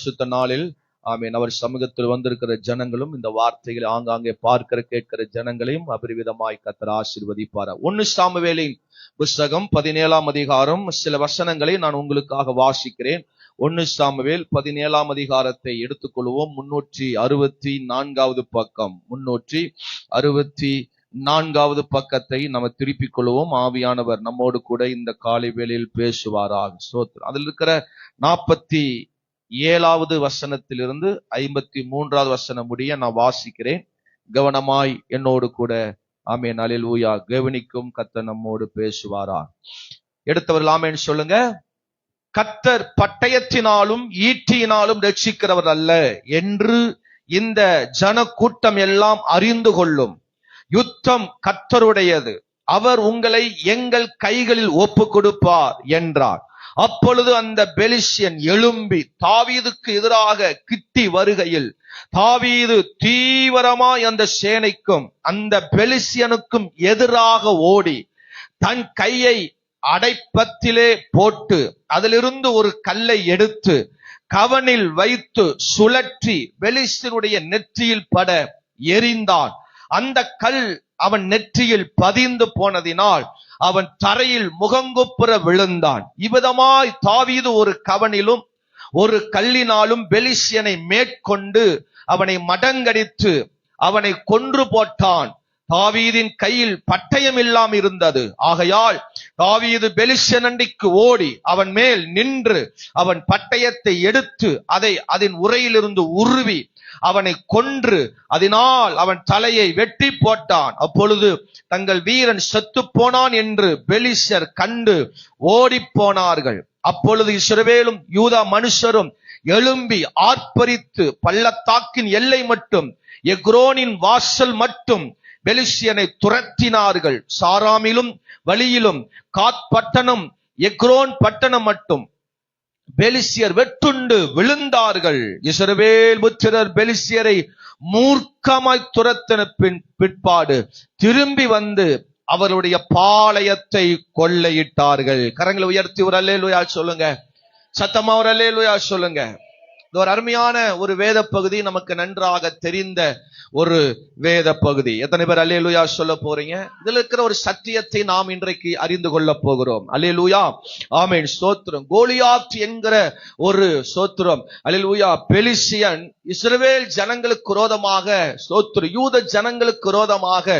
பரிசுத்த நாளில் ஆமீன் அவர் சமூகத்தில் வந்திருக்கிற ஜனங்களும் இந்த வார்த்தைகளை ஆங்காங்கே பார்க்கிற கேட்கிற ஜனங்களையும் அபரிவிதமாய் கர்த்தர் ஆசீர்வதிப்பார். 1 சாமுவேலின் புஸ்தகம் 17ஆம் அதிகாரம் சில வசனங்களை நான் உங்களுக்காக வாசிக்கிறேன். 1 சாமுவேல் 17ஆம் அதிகாரத்தை எடுத்துக்கொள்வோம். 364வது பக்கம், 364வது பக்கத்தை நம்ம திருப்பிக் கொள்வோம். ஆவியானவர் நம்மோடு கூட இந்த காலை வேளையில் பேசுவாராக. ஸ்தோத்திரம். அதில் இருக்கிற 47வது வசனத்திலிருந்து 53வது வசனம் முடிய நான் வாசிக்கிறேன். கவனமாய் என்னோடு கூட ஆமென் அல்லேலூயா கவனிக்கும் கர்த்தர் நம்மோடு பேசுவாராக. எடுத்தவர்கள் ஆமென் சொல்லுங்க. கர்த்தர் பட்டயத்தினாலும் ஈட்டியினாலும் ரட்சிக்கிறவர் அல்ல என்று இந்த ஜன கூட்டம் எல்லாம் அறிந்து கொள்ளும். யுத்தம் கர்த்தருடையது, அவர் உங்களை எங்கள் கைகளில் ஒப்பு கொடுப்பார் என்றார். அப்பொழுது அந்த பெலிஸ்யன் எழும்பி தாவீதுக்கு எதிராக கிட்டி வருகையில் தாவீது தீவிரமாய் அந்த சேனைக்கும் அந்த பெலிஸ்யனுக்கும் எதிராக ஓடி தன் கையை அடைப்பத்திலே போட்டு அதிலிருந்து ஒரு கல்லை எடுத்து கவனில் வைத்து சுழற்றி பெலிஸ்யனுடைய நெற்றியில் பட எறிந்தான். அந்த கல் அவன் நெற்றியில் பதிந்து போனதினால் அவன் தரையில் முகங்குப்புற விழுந்தான். இவ்விதமாய் தாவீது ஒரு கவனிலும் ஒரு கல்லினாலும் பெலிஸ்யனை மேற்கொண்டு அவனை மடங்கடித்து அவனை கொன்று போட்டான். தாவீதின் கையில் பட்டயம் இல்லாமல் இருந்தது. ஆகையால் தாவீது பெலிஸ்யன் அண்டைக்கு ஓடி அவன் மேல் நின்று அவன் பட்டயத்தை எடுத்து அதை அதன் உரையிலிருந்து உருவி அவனை கொன்று அதனால் அவன் தலையை வெட்டி போட்டான். அப்பொழுது தங்கள் வீரன் செத்து போனான் என்று பெலிஸ்யர் கண்டு ஓடி போனார்கள். அப்பொழுது இஸ்ரவேலும் யூதா மனுஷரும் எழும்பி ஆர்ப்பரித்து பள்ளத்தாக்கின் எல்லை மட்டும் எக்ரோனின் வாசல் மட்டும் பெலிஸ்யனை துரத்தினார்கள். சாராமிலும் வழியிலும் காத் பட்டணம் எக்ரோன் பட்டணம் மட்டும் பெலிஸ்யர் வெட்டுண்டு விழுந்தார்கள். இஸ்ரவேல் புத்திரர் பெலிஸ்யரை மூர்க்கமாய் துரத்தின பிற்பாடு திரும்பி வந்து அவருடைய பாளையத்தை கொள்ளையிட்டார்கள். கரங்களை உயர்த்தி ஒரு அல்லேலூயா சொல்லுங்க. சத்தமா ஒரு அல்லேலூயா சொல்லுங்க. ஒரு அருமையான ஒரு வேத பகுதி, நமக்கு நன்றாக தெரிந்த ஒரு வேத பகுதி. எத்தனை பேர் அல்லேலூயா சொல்ல போறீங்க? இதுல இருக்கிற ஒரு சத்தியத்தை நாம் இன்றைக்கு அறிந்து கொள்ள போகிறோம். அல்லேலூயா ஆமென் ஸ்தோத்திரம். கோலியாத் என்கிற ஒரு ஸ்தோத்திரம் அல்லேலூயா பெலிஸ்யன் இஸ்ரவேல் ஜனங்களுக்கு விரோதமாக ஸ்தோத்திரம் யூத ஜனங்களுக்கு விரோதமாக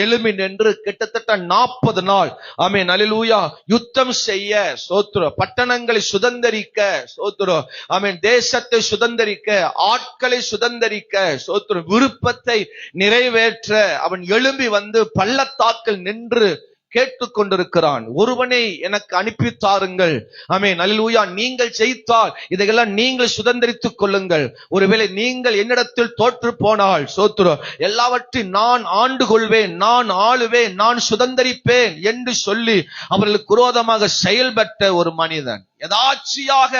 எழும்பி நின்று கிட்டத்தட்ட 40 நாள் ஆமென் அல்லேலூயா யுத்தம் செய்ய ஸ்தோத்திரம் பட்டணங்களை சுதந்தரிக்க ஸ்தோத்திரம் ஆமென் தேசத்தை சுதந்தரிக்க ஆட்களை சுதந்தரிக்க ஸ்தோத்திரம் விருப்பத்தை நிறைவேற்ற அவன் எழும்பி வந்து பள்ளத்தாக்கில் நின்று கேட்டுக்கொண்டிருக்கிறான். ஒருவனை எனக்கு அனுப்பி தாருங்கள். ஆமென் அல்லேலூயா. நீங்கள் ஜெயித்தால் இதையெல்லாம் நீங்கள் சுதந்தரித்துக் கொள்ளுங்கள். ஒருவேளை நீங்கள் என்னிடத்தில் தோற்று போனால் ஸ்தோத்திரம் எல்லாவற்றையும் நான் ஆண்டு கொள்வேன், நான் ஆளுவேன், நான் சுதந்தரிப்பேன் என்று சொல்லி அவர்களுக்கு விரோதமாக செயல்பட்ட ஒரு மனிதன். எதாச்சியாக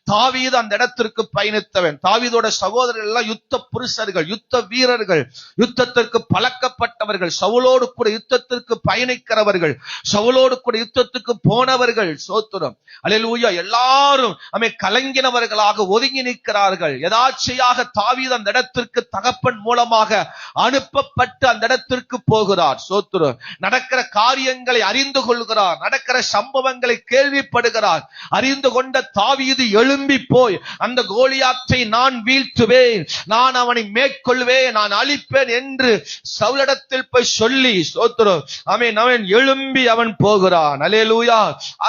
தாவீது அந்த இடத்திற்கு பயணித்தவன். தாவீதோட சகோதரர்கள் எல்லாம் யுத்த புருஷர்கள், யுத்த வீரர்கள், யுத்தத்திற்கு பழக்கப்பட்டவர்கள், சவுலோடு கூட யுத்தத்திற்கு பயணிக்கிறவர்கள், சவுலோடு கூட யுத்தத்துக்கு போனவர்கள். ஸ்தோத்திரம் அல்லேலூயா. எல்லாரும் கலங்கினவர்களாக ஒதுங்கி நிற்கிறார்கள். எதாச்சியாக தாவீது அந்த இடத்திற்கு தகப்பன் மூலமாக அனுப்பப்பட்டு அந்த இடத்திற்கு போகிறார். ஸ்தோத்திரம் நடக்கிற காரியங்களை அறிந்து கொள்கிறார், நடக்கிற சம்பவங்களை கேள்விப்படுகிறார். அறிந்து கொண்ட தாவீது எழும்பி போய் அந்த கோலியாத்தை நான் வீழ்த்துவேன், நான் அவனை மேற்கொள்வேன், நான் அழிப்பேன் என்று சவுலிடத்தில் போய் சொல்லி ஸ்தோத்திரம் ஆமென் அவன் எழும்பி அவன் போகிறான். அல்லேலூயா.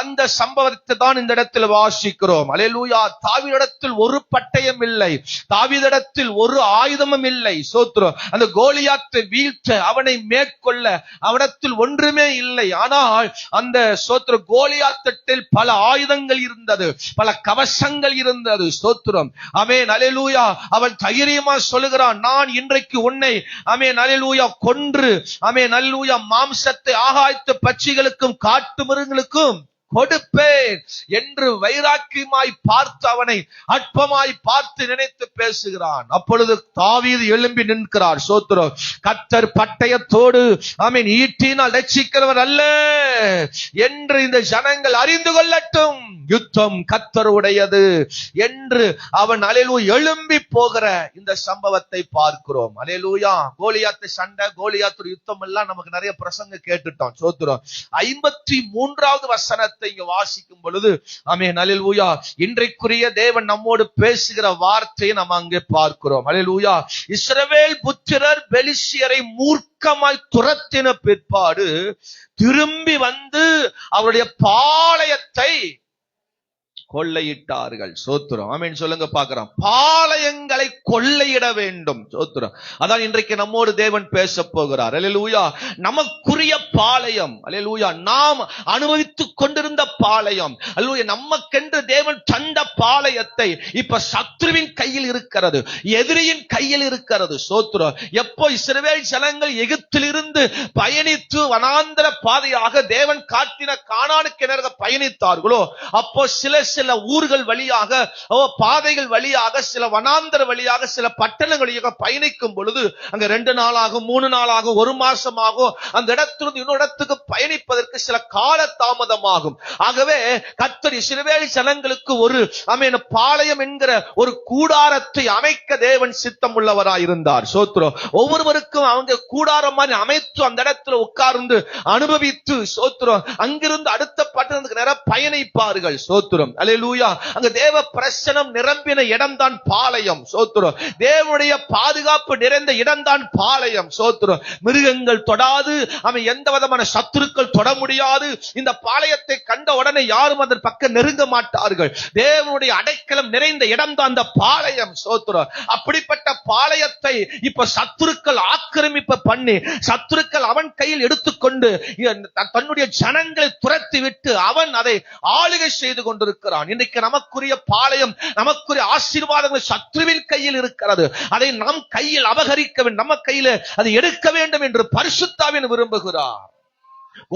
அந்த சம்பவத்தை தான் இந்த இடத்தில் வாசிக்கிறோம். அல்லேலூயா. தாவீதிடத்தில் ஒரு பட்டயம் இல்லை, தாவீதிடத்தில் ஒரு ஆயுதமும் இல்லை. ஸ்தோத்திரம் அந்த கோலியாத்தை வீழ்த்த அவனை மேற்கொள்ள அவனிடத்தில் ஒன்றுமே இல்லை. ஆனால் அந்த ஸ்தோத்திரம் கோலியாத்தில் பல ஆயுதங்கள் இருந்தது, பல கவசங்கள் இருந்தது. ஸ்தோத்திரம் ஆமென் அல்லேலூயா. அவன் தைரியமா சொல்லுகிறான், நான் இன்றைக்கு உன்னை ஆமென் அல்லேலூயா கொன்று ஆமென் அல்லேலூயா மாம்சத்தை ஆகாயத்து பட்சிகளுக்கும் காட்டு மிருகங்களுக்கும் கொடுப்பேன் என்று வைராக்கியமாய் பார்த்து அவனை அற்பமாய் பார்த்து நினைத்து பேசுகிறான். அப்பொழுது தாவீது எழும்பி நிற்கிறார். சோத்திரம். கர்த்தர் பட்டயத்தோடு ஆமென் ஈட்டினால் ரட்சிக்கிறவர் அல்ல என்று இந்த ஜனங்கள் அறிந்து கொள்ளட்டும், யுத்தம் கர்த்தருடையது என்று அவன் அல்லேலூயா எழும்பி போகிற இந்த சம்பவத்தை பார்க்கிறோம். அல்லேலூயா. கோலியாத்து சண்டை, கோலியாத்து யுத்தம் எல்லாம் நமக்கு நிறைய பிரசங்க கேட்டுட்டோம். சோத்திரம். 53வது வசனத்தை இங்க வாசிக்கும் பொழுது ஆமென் அல்லேலூயா இன்றைக்குரிய தேவன் நம்மோடு பேசுகிற வார்த்தையை நம்ம அங்கே பார்க்கிறோம். அல்லேலூயா. இஸ்ரவேல் புத்திரர் பெலிஸ்தியரை மூர்க்கமாய் துரத்தின பிற்பாடு திரும்பி வந்து அவருடைய பாளையத்தை கொள்ளையிட்டார்கள். சோத்திரம். ஆமென் சொல்லுங்க பார்க்கிறோம். பாளையங்களை கொள்ளையிட வேண்டும். சோத்திரம். அதான் இன்றைக்கு நம்மோடு தேவன் பேச போகிறார். அல்லேலூயா. நமக்குரிய பாளையம், அல்லேலூயா, நாம் அனுபவித்துக் கொண்டிருந்த பாளையம், அல்லேலூயா, நமக்கென்று தேவன் தந்த பாளையத்தை இப்ப சத்ருவின் கையில் இருக்கிறது, எதிரியின் கையில் இருக்கிறது. சோத்திரம். எப்போ இஸ்ரவேல் ஜனங்கள் எகிப்திலிருந்து பயணித்து வனாந்தர பாதையாக தேவன் காட்டின கானானுக்கு நேராக பயணித்தார்களோ, அப்போ சில ஊர்கள் வழியாக, பாதைகள் வழியாக, சில வனாந்தர வழியாக, சில பட்டணங்கள் வழியாக பயணிக்கும் பொழுது அங்க 2 நாளாகும், 3 நாளாகும், 1 மாசமாகும். அந்த இடத்திலிருந்து இன்னொரு இடத்துக்கு பயணிப்பதற்கு சில கால தாமதமாகும். ஆகவே கர்த்தர் இஸ்ரவேல் ஜனங்களுக்கு ஒரு ஆமென் பாளையம் என்கிற ஒரு கூடாரத்தை அமைக்க தேவன் சித்தம் உள்ளவராயிருந்தார். சோத்திரம். ஒவ்வொருவருக்கும் அவங்க கூடாரம் மாதிரி அமைத்து அந்த இடத்துல உட்கார்ந்து அனுபவித்து, சோத்திரம், அங்கிருந்து அடுத்த பட்டணத்துக்கு நேர பயணிப்பார்கள். சோத்திரம். அல்லேலூயா. அங்க தேவ பிரசன்னம் நிரம்பின இடம்தான் பாளையம். சோத்திரம். தேவனுடைய பாதுகாப்பு நிறைந்த இடம்தான் பாளையம். சோத்திரம். மிருகங்கள் தொடாது, அவன் எந்த விதமான சத்துருக்கள் தொட முடியாது. இந்த பாளையத்தை கண்ட உடனே யாரும் அதன் பக்கம் நெருங்க மாட்டார்கள். தேவனுடைய அடைக்கலம் நிறைந்த இடம்தான் அந்த பாளையம். சோத்திரம். அப்படிப்பட்ட பாளையத்தை இப்ப சத்துருக்கள் ஆக்கிரமிப்பு பண்ணி, சத்துருக்கள் அவன் கையில் எடுத்துக்கொண்டு தன்னுடைய ஜனங்களை துரத்தி விட்டு அவன் அதை ஆளுகை செய்து கொண்டிருக்கிறான். இன்றைக்கு நமக்குரிய பாளையம், நமக்குரிய ஆசீர்வாதங்கள் சத்ருவின் கையில் இருக்கிறது. அதை நம் கையில் அபகரிக்க வேண்டும், நம்ம கையில் அதை எடுக்க வேண்டும் என்று பரிசுத்தாவின் விரும்புகிறார்.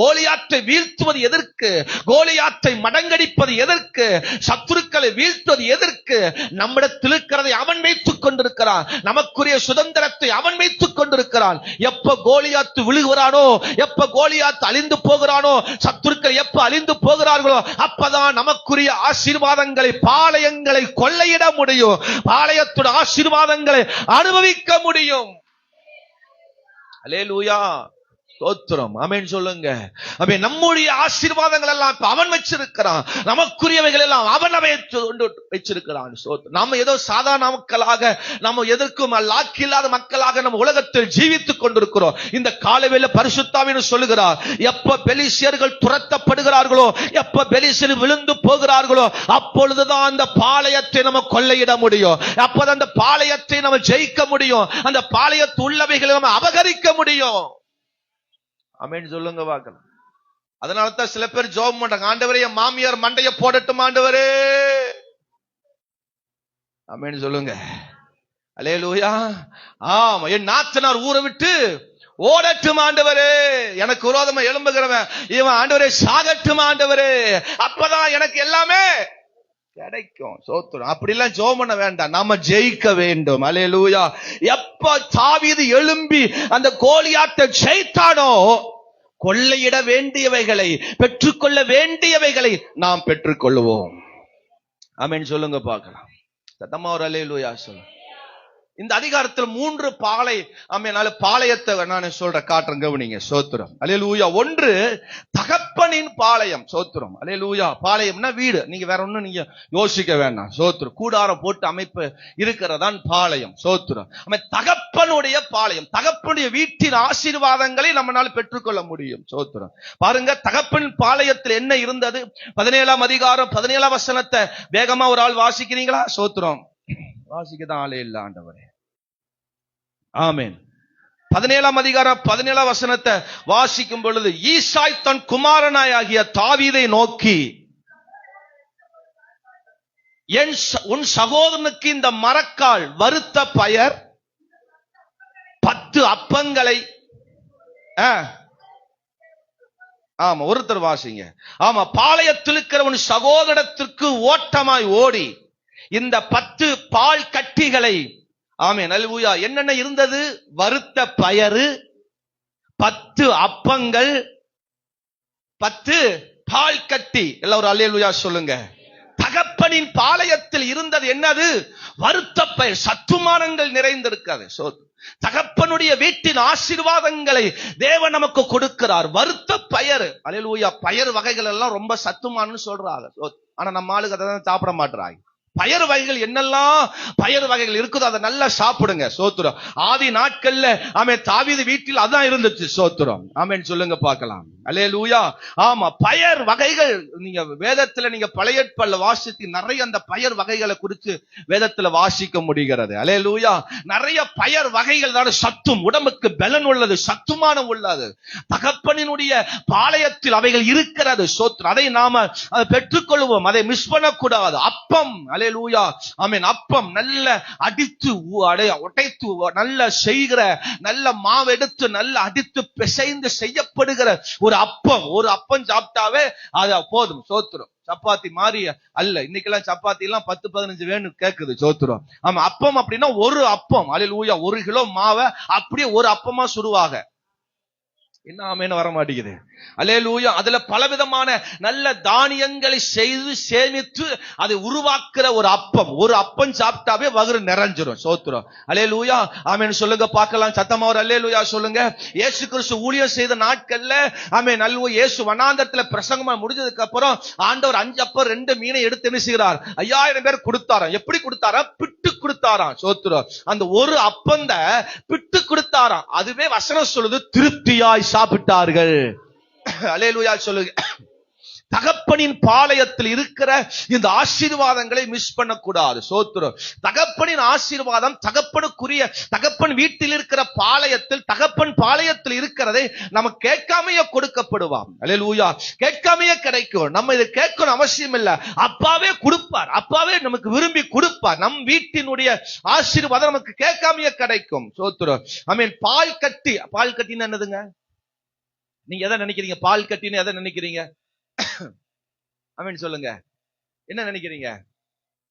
கோலியாத்தை வீழ்த்துவது எதற்கு? கோலியாத்தை மடங்கடிப்பது எதற்கு? சத்துருக்களை வீழ்த்துவது எதற்கு? நம்மிடத்தில் இருக்கிறதை அவன் வைத்துக் கொண்டிருக்கிறான். நமக்குரிய சுதந்திரத்தை அவன் வைத்துக் கொண்டிருக்கிறான். எப்ப கோலியாத்து விழுகிறானோ, எப்ப கோலியாத்து அழிந்து போகிறானோ, சத்துருக்கள் எப்ப அழிந்து போகிறார்களோ, அப்பதான் நமக்குரிய ஆசீர்வாதங்களை, பாளையங்களை கொள்ளையிட முடியும். பாளையத்தோட ஆசீர்வாதங்களை அனுபவிக்க முடியும். அல்லேலூயா. ஸ்தோத்திரம். ஆமென் சொல்லுங்க. ஆமென். நம்முடைய ஆசீர்வாதங்கள் எல்லாம் அவன் வச்சிருக்கிறான். நமக்குரியவைகள் எல்லாம் அவன் வச்சிருக்கிறான். நாம ஏதோ சாதாரண மக்களாக, நம்ம எதற்கும் லாக்கில்லாத மக்களாக நம்ம உலகத்தில் ஜீவித்துக் கொண்டிருக்கிறோம். இந்த காலவேளை பரிசுத்தாவின் சொல்லுகிறார், எப்ப பெலிஸ்தியர்கள் துரத்தப்படுகிறார்களோ, எப்ப பெலிஸ்தியர் விழுந்து போகிறார்களோ, அப்பொழுதுதான் அந்த பாளையத்தை நம்ம கொள்ளையிட முடியும். அப்பதான் அந்த பாளையத்தை நம்ம ஜெயிக்க முடியும். அந்த பாளையத்து உள்ளவைகளை நம்ம அபகரிக்க முடியும். ஆமென் சொல்லுங்க பார்க்கலாம். அதனால தான் சில பேர் ஜெபம் பண்றாங்க, ஆண்டவரே என் மாமியார் மண்டைய போடட்டும் ஆண்டவரே. ஆமென் சொல்லுங்க. அல்லேலூயா. ஆமா, என் நாத்தனார் ஊரை விட்டு ஓடட்டும் ஆண்டவரே. எனக்கு விரோதமா எழும்புகிறவன் இவன் ஆண்டவரே சாகட்டும் ஆண்டவரே. அப்பதான் எனக்கு எல்லாமே கிடைக்கும். சோத்திரம். அப்படிலாம் ஜெபம் பண்ண வேண்டாம், நாம ஜெயிக்க வேண்டும். அல்லேலூயா. எப்ப தாவீது எழும்பி அந்த கோலியாத்தை ஜெயித்தானோ, கொள்ளையிட வேண்டியவைகளை, பெற்றுக்கொள்ள வேண்டியவைகளை நாம் பெற்றுக்கொள்வோம். ஆமென் சொல்லுங்க பார்க்கலாம். சத்தமா ஒரு அல்லேலூயா சொல்லுங்க. இந்த அதிகாரத்தில் 3 பாளையத்தை நான் சொல்ற காட்டுறேன், கவனிங்க. சோத்திரம். அல்லேலூயா. 1 தகப்பனின் பாளையம். சோத்திரம். அல்லேலூயா. பாளையம்னா வீடு. நீங்க வேற ஒண்ணும் நீங்க யோசிக்க வேண்டாம். சோத்திரம். கூடாரம் போட்டு அமைப்பு இருக்கிறதான் பாளையம். சோத்திரம். தகப்பனுடைய பாளையம், தகப்பனுடைய வீட்டின் ஆசீர்வாதங்களை நம்மளால பெற்றுக்கொள்ள முடியும். சோத்திரம். பாருங்க, தகப்பன் பாளையத்தில் என்ன இருந்தது? 17ஆம் அதிகாரம் 17ஆம் வசனத்தை வேகமா ஒரு ஆள் வாசிக்கிறீங்களா? சோத்திரம். வாசிக்கதான் ஆளே இல்ல ஆண்டவரே. ஆமென். 17ஆம் அதிகாரம் 17ஆம் வசனத்தை வாசிக்கும் பொழுது, ஈசாய் தன் குமாரனாகிய தாவீதை நோக்கி, உன் சகோதரனுக்கு இந்த மரக்கால் வறுத்த பயர் 10 அப்பங்களை ஆமா, ஒருத்தர் வாசிங்க. ஆமா, பாளையத்தில் இருக்கிறவன் சகோதரத்திற்கு ஓட்டமாய் ஓடி இந்த 10 பால் கட்டிகளை, ஆமென் அல்லேலூயா, என்னென்ன இருந்தது? வறுத்த பயறு, 10 அப்பங்கள், 10 பால் கட்டி. எல்லாரும் அல்லேலூயா சொல்லுங்க. தகப்பனின் பாளையத்தில் இருந்தது என்னது? வறுத்த பயிர், சத்துமானங்கள் நிறைந்திருக்காது. தகப்பனுடைய வீட்டின் ஆசீர்வாதங்களை தேவன் நமக்கு கொடுக்கிறார். வறுத்த பயறு, அல்லேலூயா. பயறு வகைகள் எல்லாம் ரொம்ப சத்துமானு சொல்றாங்க. ஆனா நம்ம ஆளுக்கு அதை சாப்பிட மாட்டாங்க. பயறு வகைகள் என்னெல்லாம் பயறு வகைகள் இருக்குதோ அதை நல்லா சாப்பிடுங்க. சோத்திரம். ஆதி நாட்கள்ல ஆமென் தாவீது வீட்டில் அதான் இருந்துச்சு. சோத்திரம். ஆமென் சொல்லுங்க பார்க்கலாம். அல்லேலூயா. ஆமா, பயர் வகைகள் நீங்க வேதத்துல நீங்க பழைய ஏற்பாடுல வாசித்து நிறைய அந்த பயர் வகைகளை குறித்து வேதத்துல வாசிக்க முடிகிறது. அல்லேலூயா. நிறைய பயர் வகைகள் தான் சத்தும், உடம்புக்கு பலன் உள்ளது, சத்துமானம் உள்ளது. தகப்பனினுடைய பாளையத்தில் அவைகள் இருக்கிறது. சோத்திரம். அதை நாம பெற்றுக்கொள்வோம், அதை மிஸ் பண்ணக்கூடாது. அப்பம், அல்லேலூயா, ஆமென். அப்பம் நல்ல அடித்து உடைத்து நல்ல செய்கிற, நல்ல மாவு எடுத்து நல்ல அடித்து பிசைந்து செய்யப்படுகிற ஒரு அப்பம். ஒரு அப்பம் சாப்பிட்டாவே அது போதும். சோத்திரம். சப்பாத்தி மாறி அல்ல. இன்னைக்கெல்லாம் சப்பாத்தி எல்லாம் 10-15 வேணும் கேக்குது. சோத்திரம். ஆமா, அப்பம் அப்படின்னா ஒரு அப்பம். அல்லேலூயா. 1 கிலோ மாவை அப்படியே ஒரு அப்பமா சுடுவாங்க. என்ன ஆமென்னு வர மாட்டேங்குது. அல்லேலூயா. அதுல பலவிதமான நல்ல தானியங்களை செய்து சேமித்து அதை உருவாக்குற ஒரு அப்பம். ஒரு அப்பம் சாப்பிட்டாவே வயிறு நிறைஞ்சிரும். சோத்திரம். அல்லேலூயா. ஆமென் சொல்லுங்க பார்க்கலாம். சத்தமா ஒரு அல்லேலூயா சொல்லுங்க. இயேசு கிறிஸ்து ஊழியம் செய்த நாட்கள்ல ஆமென் அல்லேலூயா, இயேசு வனாந்தரத்துல பிரசங்கமா முடிஞ்சதுக்கு அப்புறம் ஆண்டவர் 5 அப்பம் 2 மீனை எடுத்து என்ன செய்கிறார்? 5000 பேர் கொடுத்தாராம். எப்படி கொடுத்தாராம்? பிட்டு கொடுத்தாராம். சோத்திரம். அந்த ஒரு அப்பந்த பிட்டு கொடுத்தாராம். அதுவே வசனம் சொல்லுது, திருப்தியாய் சாப்பிட்டார்கள். அல்லேலூயா சொல்லுங்க. தகப்பனின் பாளையத்தில் இருக்கிற இந்த ஆசீர்வாதங்களை மிஸ் பண்ணக்கூடாது. சோத்திரம். தகப்பனின் ஆசீர்வாதம் தகப்பனுக்குரிய, தகப்பன் வீட்டில் இருக்கிற பாளையத்தில், தகப்பன் பாளையத்தில் இருக்கிறதை நம்ம கேட்காமையே கொடுக்கப்படுவான். அல்லேலூயா. கேட்காமையே கிடைக்கும். நம்ம இதை கேட்கணும் அவசியம் இல்ல. அப்பாவே கொடுப்பார். அப்பாவே நமக்கு விரும்பி கொடுப்பார். நம் வீட்டினுடைய ஆசீர்வாதம் நமக்கு கேட்காமையே கிடைக்கும். சோத்திரம். ஆமென். பால் கட்டி. பால் கட்டின்னு என்னதுங்க? நீங்க எதை நினைக்கிறீங்க? பால் கட்டின்னு எதை நினைக்கிறீங்க? ஆமென் சொல்லுங்க. என்ன நினைக்கிறீங்க?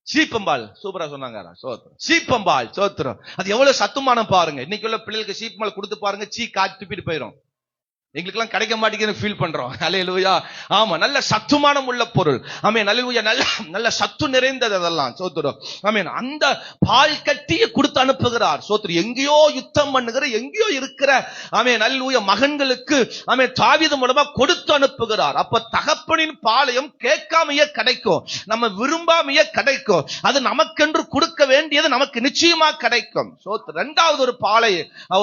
சீப்பம்பால். சூப்பரா சொன்னாங்க. சீப்பம்பால். சோத்திரம். அது எவ்வளவு சத்துமானம் பாருங்க. இன்னைக்கு உள்ள பிள்ளைகளுக்கு சீப்பம்பால் கொடுத்து பாருங்க, சீ காட்டிட்டு போயிடும். எங்களுக்கெல்லாம் கிடைக்க மாட்டேங்குதுன்னு ஃபீல் பண்றோம். அல்லேலூயா. ஆமா, நல்ல சத்துமானம் உள்ள பொருள். ஆமென். அல்லேலூயா. நல்ல சத்து நிறைந்தது அதெல்லாம். சோத்திரம். ஆமென். அந்த பால் கட்டியை கொடுத்து அனுப்புகிறார். சோத்திரம். எங்கேயோ யுத்தம் பண்ணுகிற, எங்கேயோ இருக்கிற ஆமென் அல்லேலூயா மகன்களுக்கு ஆமென் தாவீது மூலமா கொடுத்து அனுப்புகிறார். அப்ப தகப்பனின் பாளையம் கேட்காமையே கிடைக்கும், நம்ம விரும்பாமையே கிடைக்கும். அது நமக்கென்று கொடுக்க வேண்டியது நமக்கு நிச்சயமா கிடைக்கும். சோத்திரம். இரண்டாவது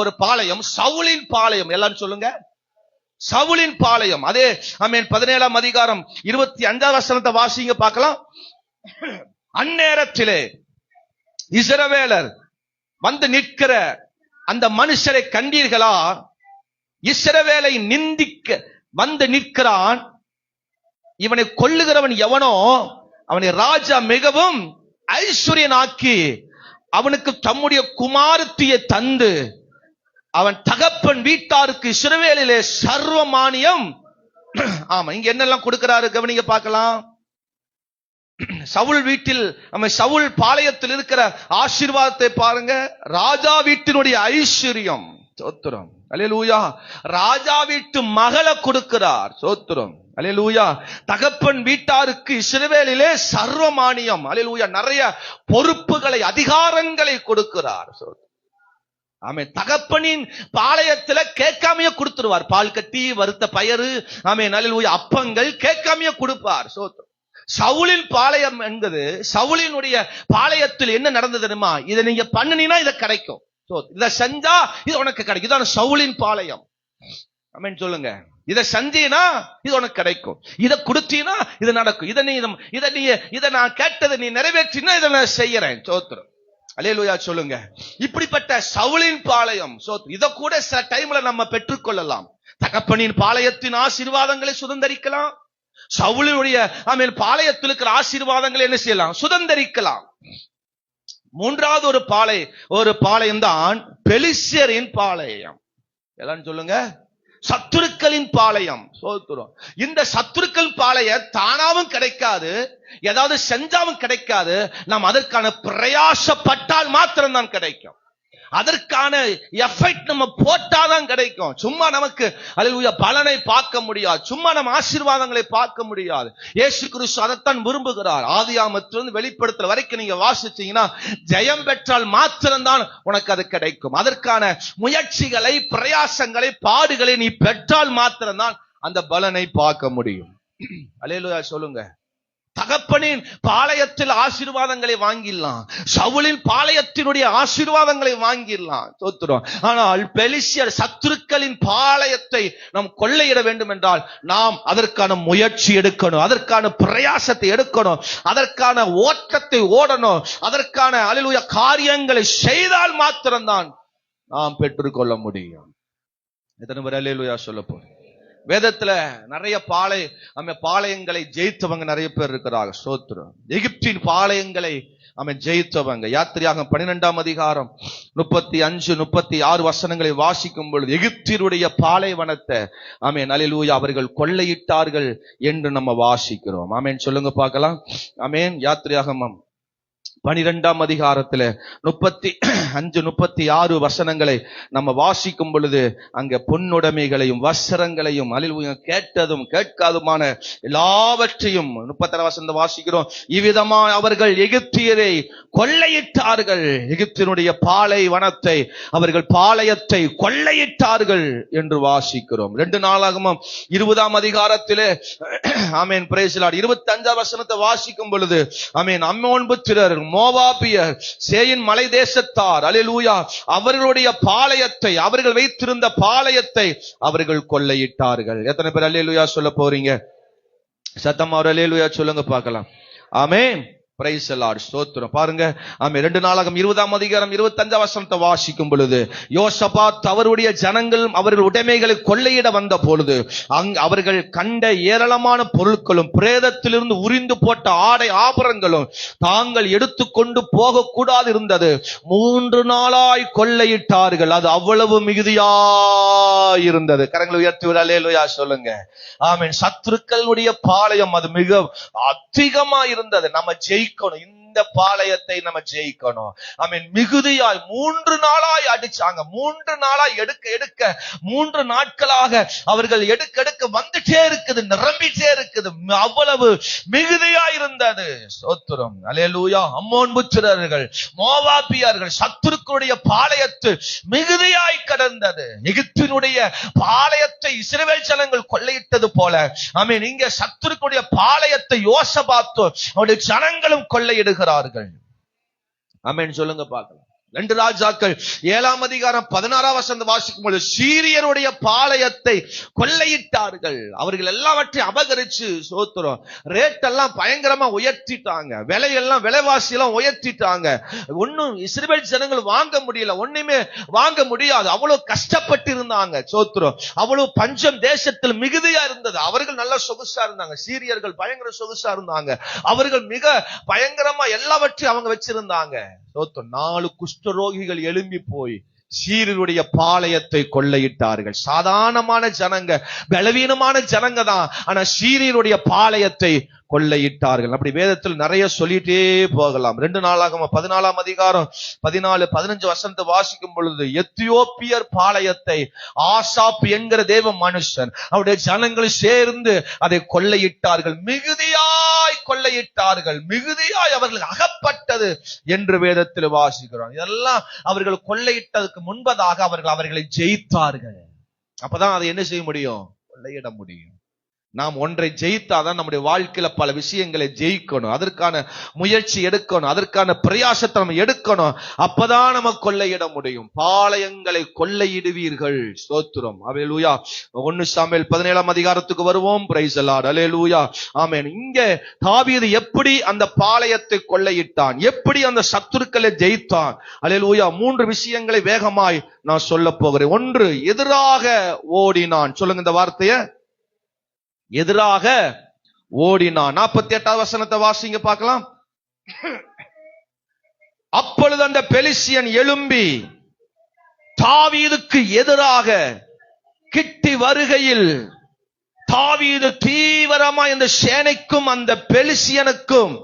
ஒரு பாளையம் சவுலின் பாளையம். எல்லாரும் சொல்லுங்க, சவுலின் பாளையம். அதே ஆமென் 17ஆம் அதிகாரம் 25ஆம் வசனத்தை வாசிங்க பார்க்கலாம். அந்நேரத்திலே இஸ்ரவேலர் வந்து நிற்கிற அந்த மனுஷரை கண்டீர்களா? இஸ்ரவேலை நிந்திக்க வந்து நிற்கிறான். இவனை கொல்லுகிறவன் எவனோ அவனை ராஜா மிகவும் ஐஸ்வர்யனாக்கி அவனுக்கு தம்முடைய குமாரத்தியை தந்து அவன் தகப்பன் வீட்டாருக்கு இஸ்ரவேலிலே சர்வமானியம். ஆமா, இங்க என்னெல்லாம் கொடுக்கிறாரு கவனிங்க பார்க்கலாம். சவுல் வீட்டில், சவுல் பாளையத்தில் இருக்கிற ஆசீர்வாதத்தை பாருங்க. ராஜா வீட்டினுடைய ஐஸ்வர்யம். சோத்திரம். அல்லேலூயா. ராஜா வீட்டு மகளை கொடுக்கிறார். சோத்திரம். அல்லேலூயா. தகப்பன் வீட்டாருக்கு இஸ்ரவேலிலே சர்வமானியம். அல்லேலூயா. நிறைய பொறுப்புகளை, அதிகாரங்களை கொடுக்கிறார். ஆமென். தகப்பனின் பாளையத்துல கேட்காமையே கொடுத்துருவார். பால் கட்டி, வறுத்த பயறு, ஆமென் அல்லேலூயா, அப்பங்கள் கேட்காமையே கொடுப்பார். சோத்திரம். சவுலின் பாளையம் என்பது, சவுலினுடைய பாளையத்தில் என்ன நடந்தது தெரியுமா? இதை நீங்க பண்ணினா இதை கிடைக்கும், இதை செஞ்சா இது உனக்கு கிடைக்கும். இதான் சவுலின் பாளையம். ஆமென் சொல்லுங்க. இதை செஞ்சீனா இது உனக்கு கிடைக்கும், இதை கொடுத்தீனா இது நடக்கும், இதை நான் கேட்டதை நீ நிறைவேற்றினா இதை நான் செய்யறேன். சோத்திரம். அல்லேலூயா சொல்லுங்க. இப்படிப்பட்ட சவுலின் பாளையம். இத கூட சில டைம்ல நம்ம பெற்றுக்கொள்ளலாம். தகப்பனின் பாளையத்தின் ஆசீர்வாதங்களை சுதந்தரிக்கலாம். சவுலினுடைய ஆமென் பாளையத்தில் இருக்கிற ஆசீர்வாதங்களை என்ன செய்யலாம்? சுதந்தரிக்கலாம். மூன்றாவது ஒரு பாளையம் தான் பெலிஸ்தியரின் பாளையம். எல்லாம் சொல்லுங்க, சத்துருக்களின் பாளையம். சோத்துறோம். இந்த சத்துருக்கள் பாளையம் தானாவும் கிடைக்காது, ஏதாவது செஞ்சாவும் கிடைக்காது. நாம் அதற்கான பிரயாசப்பட்டால் மாத்திரம்தான் கிடைக்கும். அதற்கான எஃபெக்ட் நம்ம போட்டாதான் கிடைக்கும். சும்மா நமக்கு அல்லேலூயா பலனை பார்க்க முடியாது, சும்மா நம்ம ஆசீர்வாதங்களை பார்க்க முடியாது. இயேசு கிறிஸ்து அதைத்தான் விரும்புகிறார். ஆதியாகமத்திலிருந்து வெளிப்படுத்தல் வரைக்கும் நீங்க வாசிச்சீங்கன்னா, ஜெயம் பெற்றால் மாத்திரம்தான் உனக்கு அது கிடைக்கும். அதற்கான முயற்சிகளை, பிரயாசங்களை, பாடுகளை நீ பெற்றால் மாத்திரம்தான் அந்த பலனை பார்க்க முடியும். அல்லேலூயா சொல்லுங்க. தகப்பனின் பாளையத்தில் ஆசீர்வாதங்களை வாங்கிடலாம், சவுலின் பாளையத்தினுடைய ஆசீர்வாதங்களை வாங்கிடலாம். தோத்துறோம். ஆனால் பெலிஸ்யர் சத்துருக்களின் பாளையத்தை நாம் கொள்ளையிட வேண்டும் என்றால் நாம் அதற்கான முயற்சி எடுக்கணும், அதற்கான பிரயாசத்தை எடுக்கணும், அதற்கான ஓட்டத்தை ஓடணும், அதற்கான அல்லேலூயா காரியங்களை செய்தால் மாத்திரம்தான் நாம் பெற்றுக்கொள்ள முடியும். எத்தனை பேர் அல்லேலூயா சொல்ல போறோம்? வேதத்துல நிறைய பாளையங்களை ஜெயித்தவங்க நிறைய பேர் இருக்கிறாங்க. ஸ்தோத்திரம். எகிப்தின் பாளையங்களை ஜெயித்தவங்க. யாத்திரையாகமம் 12ஆம் அதிகாரம் 35, 36 வசனங்களை வாசிக்கும் பொழுது எகிப்தியருடைய பாலைவனத்தை அல்லேலூயா அவர்கள் கொள்ளையிட்டார்கள் என்று நம்ம வாசிக்கிறோம். ஆமென் சொல்லுங்க பார்க்கலாம். ஆமென். யாத்திரையாகமம் 12ஆம் அதிகாரத்துல 35, 36 வசனங்களை நம்ம வாசிக்கும் பொழுது அங்க பொன்னுடைமைகளையும் வஸ்திரங்களையும் அல்லேலூயா கேட்டதும் கேட்காதுமான எல்லாவற்றையும் 36 வசனத்தை வாசிக்கிறோம். இவ்விதமா அவர்கள் எகிப்தியரை கொள்ளையிட்டார்கள், எகிப்தினுடைய பாலைவனத்தை அவர்கள் பாளையத்தை கொள்ளையிட்டார்கள் என்று வாசிக்கிறோம். 2 நாளாகமம் 20ஆம் அதிகாரத்திலே ஆமென் பிரைஸ் தி லார்ட் 25ஆம் வசனத்தை வாசிக்கும் பொழுது அம்மோன் புத்திரர், மோவாபியர், சேயின் மலை தேசத்தார் அல்லேலூயா அவர்களுடைய பாளையத்தை, அவர்கள் வைத்திருந்த பாளையத்தை அவர்கள் கொள்ளையிட்டார்கள். எத்தனை பேர் அல்லேலூயா சொல்ல போறீங்க? சத்தமா ஒரு அல்லேலூயா சொல்லுங்க பார்க்கலாம். ஆமென். Praise the Lord. ஸ்தோத்திரம். பாருங்க. ஆமென். 2 நாளாகமம் 20ஆம் அதிகாரம் 25ஆம் வசனத்தை வாசிக்கும் பொழுது யோசபாத் அவருடைய ஜனங்கள் அவர்கள் உடைமைகளை கொள்ளையிட வந்த பொழுது அவர்கள் கண்ட ஏராளமான பொருட்களும் பிரேதத்திலிருந்து உரிந்து போட்ட ஆடை ஆபரணங்களும் தாங்கள் எடுத்துக்கொண்டு போக கூடாது இருந்தது. 3 நாளாய் கொள்ளையிட்டார்கள். அது அவ்வளவு மிகுதியாய் இருந்தது. கரங்களை உயர்த்தி அல்லேலூயா சொல்லுங்க. ஆமென். சத்துருக்களுடைய பாளையம் அது மிக அதிகமா இருந்தது. நம்ம ஜெயிக்கணும், இந்த பாளையத்தை நம்ம ஜெயிக்கணும். ஆமென். மிகுதியாய் 3 நாளாய் அடிச்சாங்க. 3 நாளாய் எடுக்க 3 நாட்களாக அவர்கள் எடுக்க வந்துட்டே இருக்குது, நிரம்பிட்டே இருக்குது. அவ்வளவு மிகுதியாய் இருந்தது. ஸ்தோத்திரம். அல்லேலூயா. அம்மோன் புத்திரர்கள், மோவாபியர்கள் சத்துருக்களுடைய பாளையத்து மிகுதியாய் கடந்தது. எகிப்தினுடைய பாளையத்தை இஸ்ரவேல் ஜனங்கள் கொள்ளையிட்டது போல ஆமென் இங்க சத்துருக்களுடைய பாளையத்தை யோசபாத்து அவருடைய ஜனங்களும் கொள்ளையிடுகிறார்கள். ஆமென் சொல்லுங்க பார்க்கலாம். 2 ராஜாக்கள் 7ஆம் அதிகாரம் 16ஆம் வசனம் வாசிக்கும் பொழுது சீரியருடைய பாளையத்தை கொள்ளையிட்டார்கள். அவர்கள் எல்லாவற்றையும் அபகரிச்சு சோத்துறோம் ரேட் எல்லாம் பயங்கரமா உயர்த்திட்டாங்க, விலையெல்லாம் விலைவாசி எல்லாம் உயர்த்திட்டாங்க. ஒன்னும் இஸ்ரவேல் ஜனங்கள் வாங்க முடியல, ஒண்ணுமே வாங்க முடியாது. அவ்வளவு கஷ்டப்பட்டு இருந்தாங்க. சோத்துறோம். அவ்வளவு பஞ்சம் தேசத்தில் மிகுதியா இருந்தது. அவர்கள் நல்ல சொகுசா இருந்தாங்க, சீரியர்கள் பயங்கர சொகுசா இருந்தாங்க. அவர்கள் மிக பயங்கரமா எல்லாவற்றையும் அவங்க வச்சிருந்தாங்க. 4 குஷ்டரோகிகள் எழும்பி போய் சீரியருடைய பாளையத்தை கொள்ளையிட்டார்கள். சாதாரணமான ஜனங்க, பலவீனமான ஜனங்க தான், ஆனா சீரியருடைய பாளையத்தை கொள்ளையிட்டார்கள். அப்படி வேதத்தில் நிறைய சொல்லிட்டே போகலாம். 2 நாளாகமம் 14ஆம் அதிகாரம் 14, 15 வசனத்தை வாசிக்கும் பொழுது எத்தியோப்பியர் பாளையத்தை ஆசாப் என்கிற தேவ மனுஷன் அவருடைய ஜனங்கள் சேர்ந்து அதை கொள்ளையிட்டார்கள். மிகுதியாய் கொள்ளையிட்டார்கள், மிகுதியாய் அவர்கள் அகப்பட்டது என்று வேதத்தில் வாசிக்கிறோம். இதெல்லாம் அவர்கள் கொள்ளையிட்டதுக்கு முன்பதாக அவர்களை ஜெயித்தார்கள். அப்பதான் அதை என்ன செய்ய முடியும்? கொள்ளையிட முடியும். நாம் ஒன்றை ஜெயித்தாதான் நம்முடைய வாழ்க்கையில பல விஷயங்களை ஜெயிக்கணும். அதற்கான முயற்சி எடுக்கணும், அதற்கான பிரயாசத்தை நம்ம எடுக்கணும். அப்பதான் நம்ம கொள்ளையிட முடியும். பாளையங்களை கொள்ளையிடுவீர்கள். ஸ்தோத்திரம். அல்லேலூயா. 1 சாமுவேல் 17ஆம் அதிகாரத்துக்கு வருவோம். Praise the Lord. அல்லேலூயா. ஆமென். இங்க தாவீது எப்படி அந்த பாளையத்தை கொள்ளையிட்டான், எப்படி அந்த சத்துருக்களை ஜெயித்தான். அல்லேலூயா. 3 விஷயங்களை வேகமாய் நான் சொல்ல போகிறேன். 1, எதிராக ஓடினான். சொல்லுங்க இந்த வார்த்தையை. எதிராக ஓடினான். 48ஆம் வசனத்தை வாசிங்க பார்க்கலாம். அப்பொழுது அந்த பெலிஸ்தியன் எழும்பி தாவீதுக்கு எதிராக கிட்டி வருகையில் தாவீது தீவிரமா இந்த சேனைக்கும் அந்த பெலிஸ்தியனுக்கும்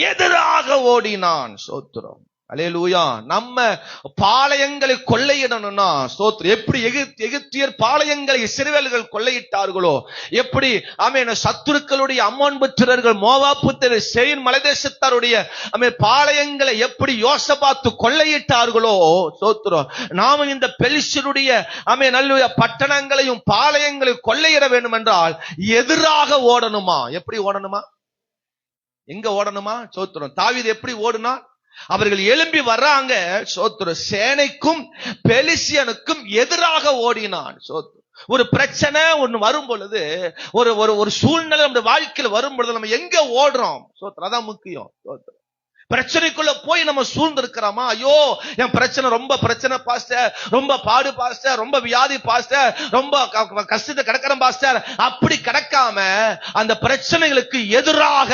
எதிராக ஓடினான். ஸ்தோத்திரம், அல்லேலூயா. நம்ம பாளையங்களை கொள்ளையிடணும்னா ஸ்தோத்திரம், எப்படி எகிப்தியர் பாளையங்களை இஸ்ரவேலர்கள் கொள்ளையிட்டார்களோ, எப்படி ஆமென் சத்துருக்களுடைய அம்மோன் புத்திரர்கள், மோவாப் புத்திரர், சேயீர் மலைதேசத்தாருடைய பாளையங்களை எப்படி யோசபாத்து கொள்ளையிட்டார்களோ ஸ்தோத்திரம், நாம இந்த பெலிஸ்தருடைய ஆமென் அல்லேலூயா பட்டணங்களையும் பாளையங்களையும் கொள்ளையிட வேண்டும் என்றால் எதிராக ஓடணுமா? எப்படி ஓடணுமா? எங்க ஓடணுமா? ஸ்தோத்திரம். தாவீது எப்படி ஓடுனா? அவர்கள் எழும்பி வர்றாங்க, சோத்திரம், சேனைக்கும் பெலிஸ்தியனுக்கும் எதிராக ஓடினான். சோத்திரம். ஒரு பிரச்சனை ஒண்ணு வரும் பொழுது, ஒரு சூழ்நிலை நம்ம வாழ்க்கையில் வரும் பொழுது நம்ம எங்க ஓடுறோம்? சோத்திரம், அதான் முக்கியம். சோத்திரம். பிரச்சனைக்குள்ள போய் நம்ம சூழ்ந்து இருக்கிறோமா? ஐயோ என் பிரச்சனை, ரொம்ப பிரச்சனை பாஸ்டர், ரொம்ப பாடு பாஸ்டர், ரொம்ப வியாதி பாஸ்டர், ரொம்ப கஷ்டத்தை கிடக்கிறோம் பாஸ்டர், அப்படி கிடக்காம அந்த பிரச்சனைகளுக்கு எதிராக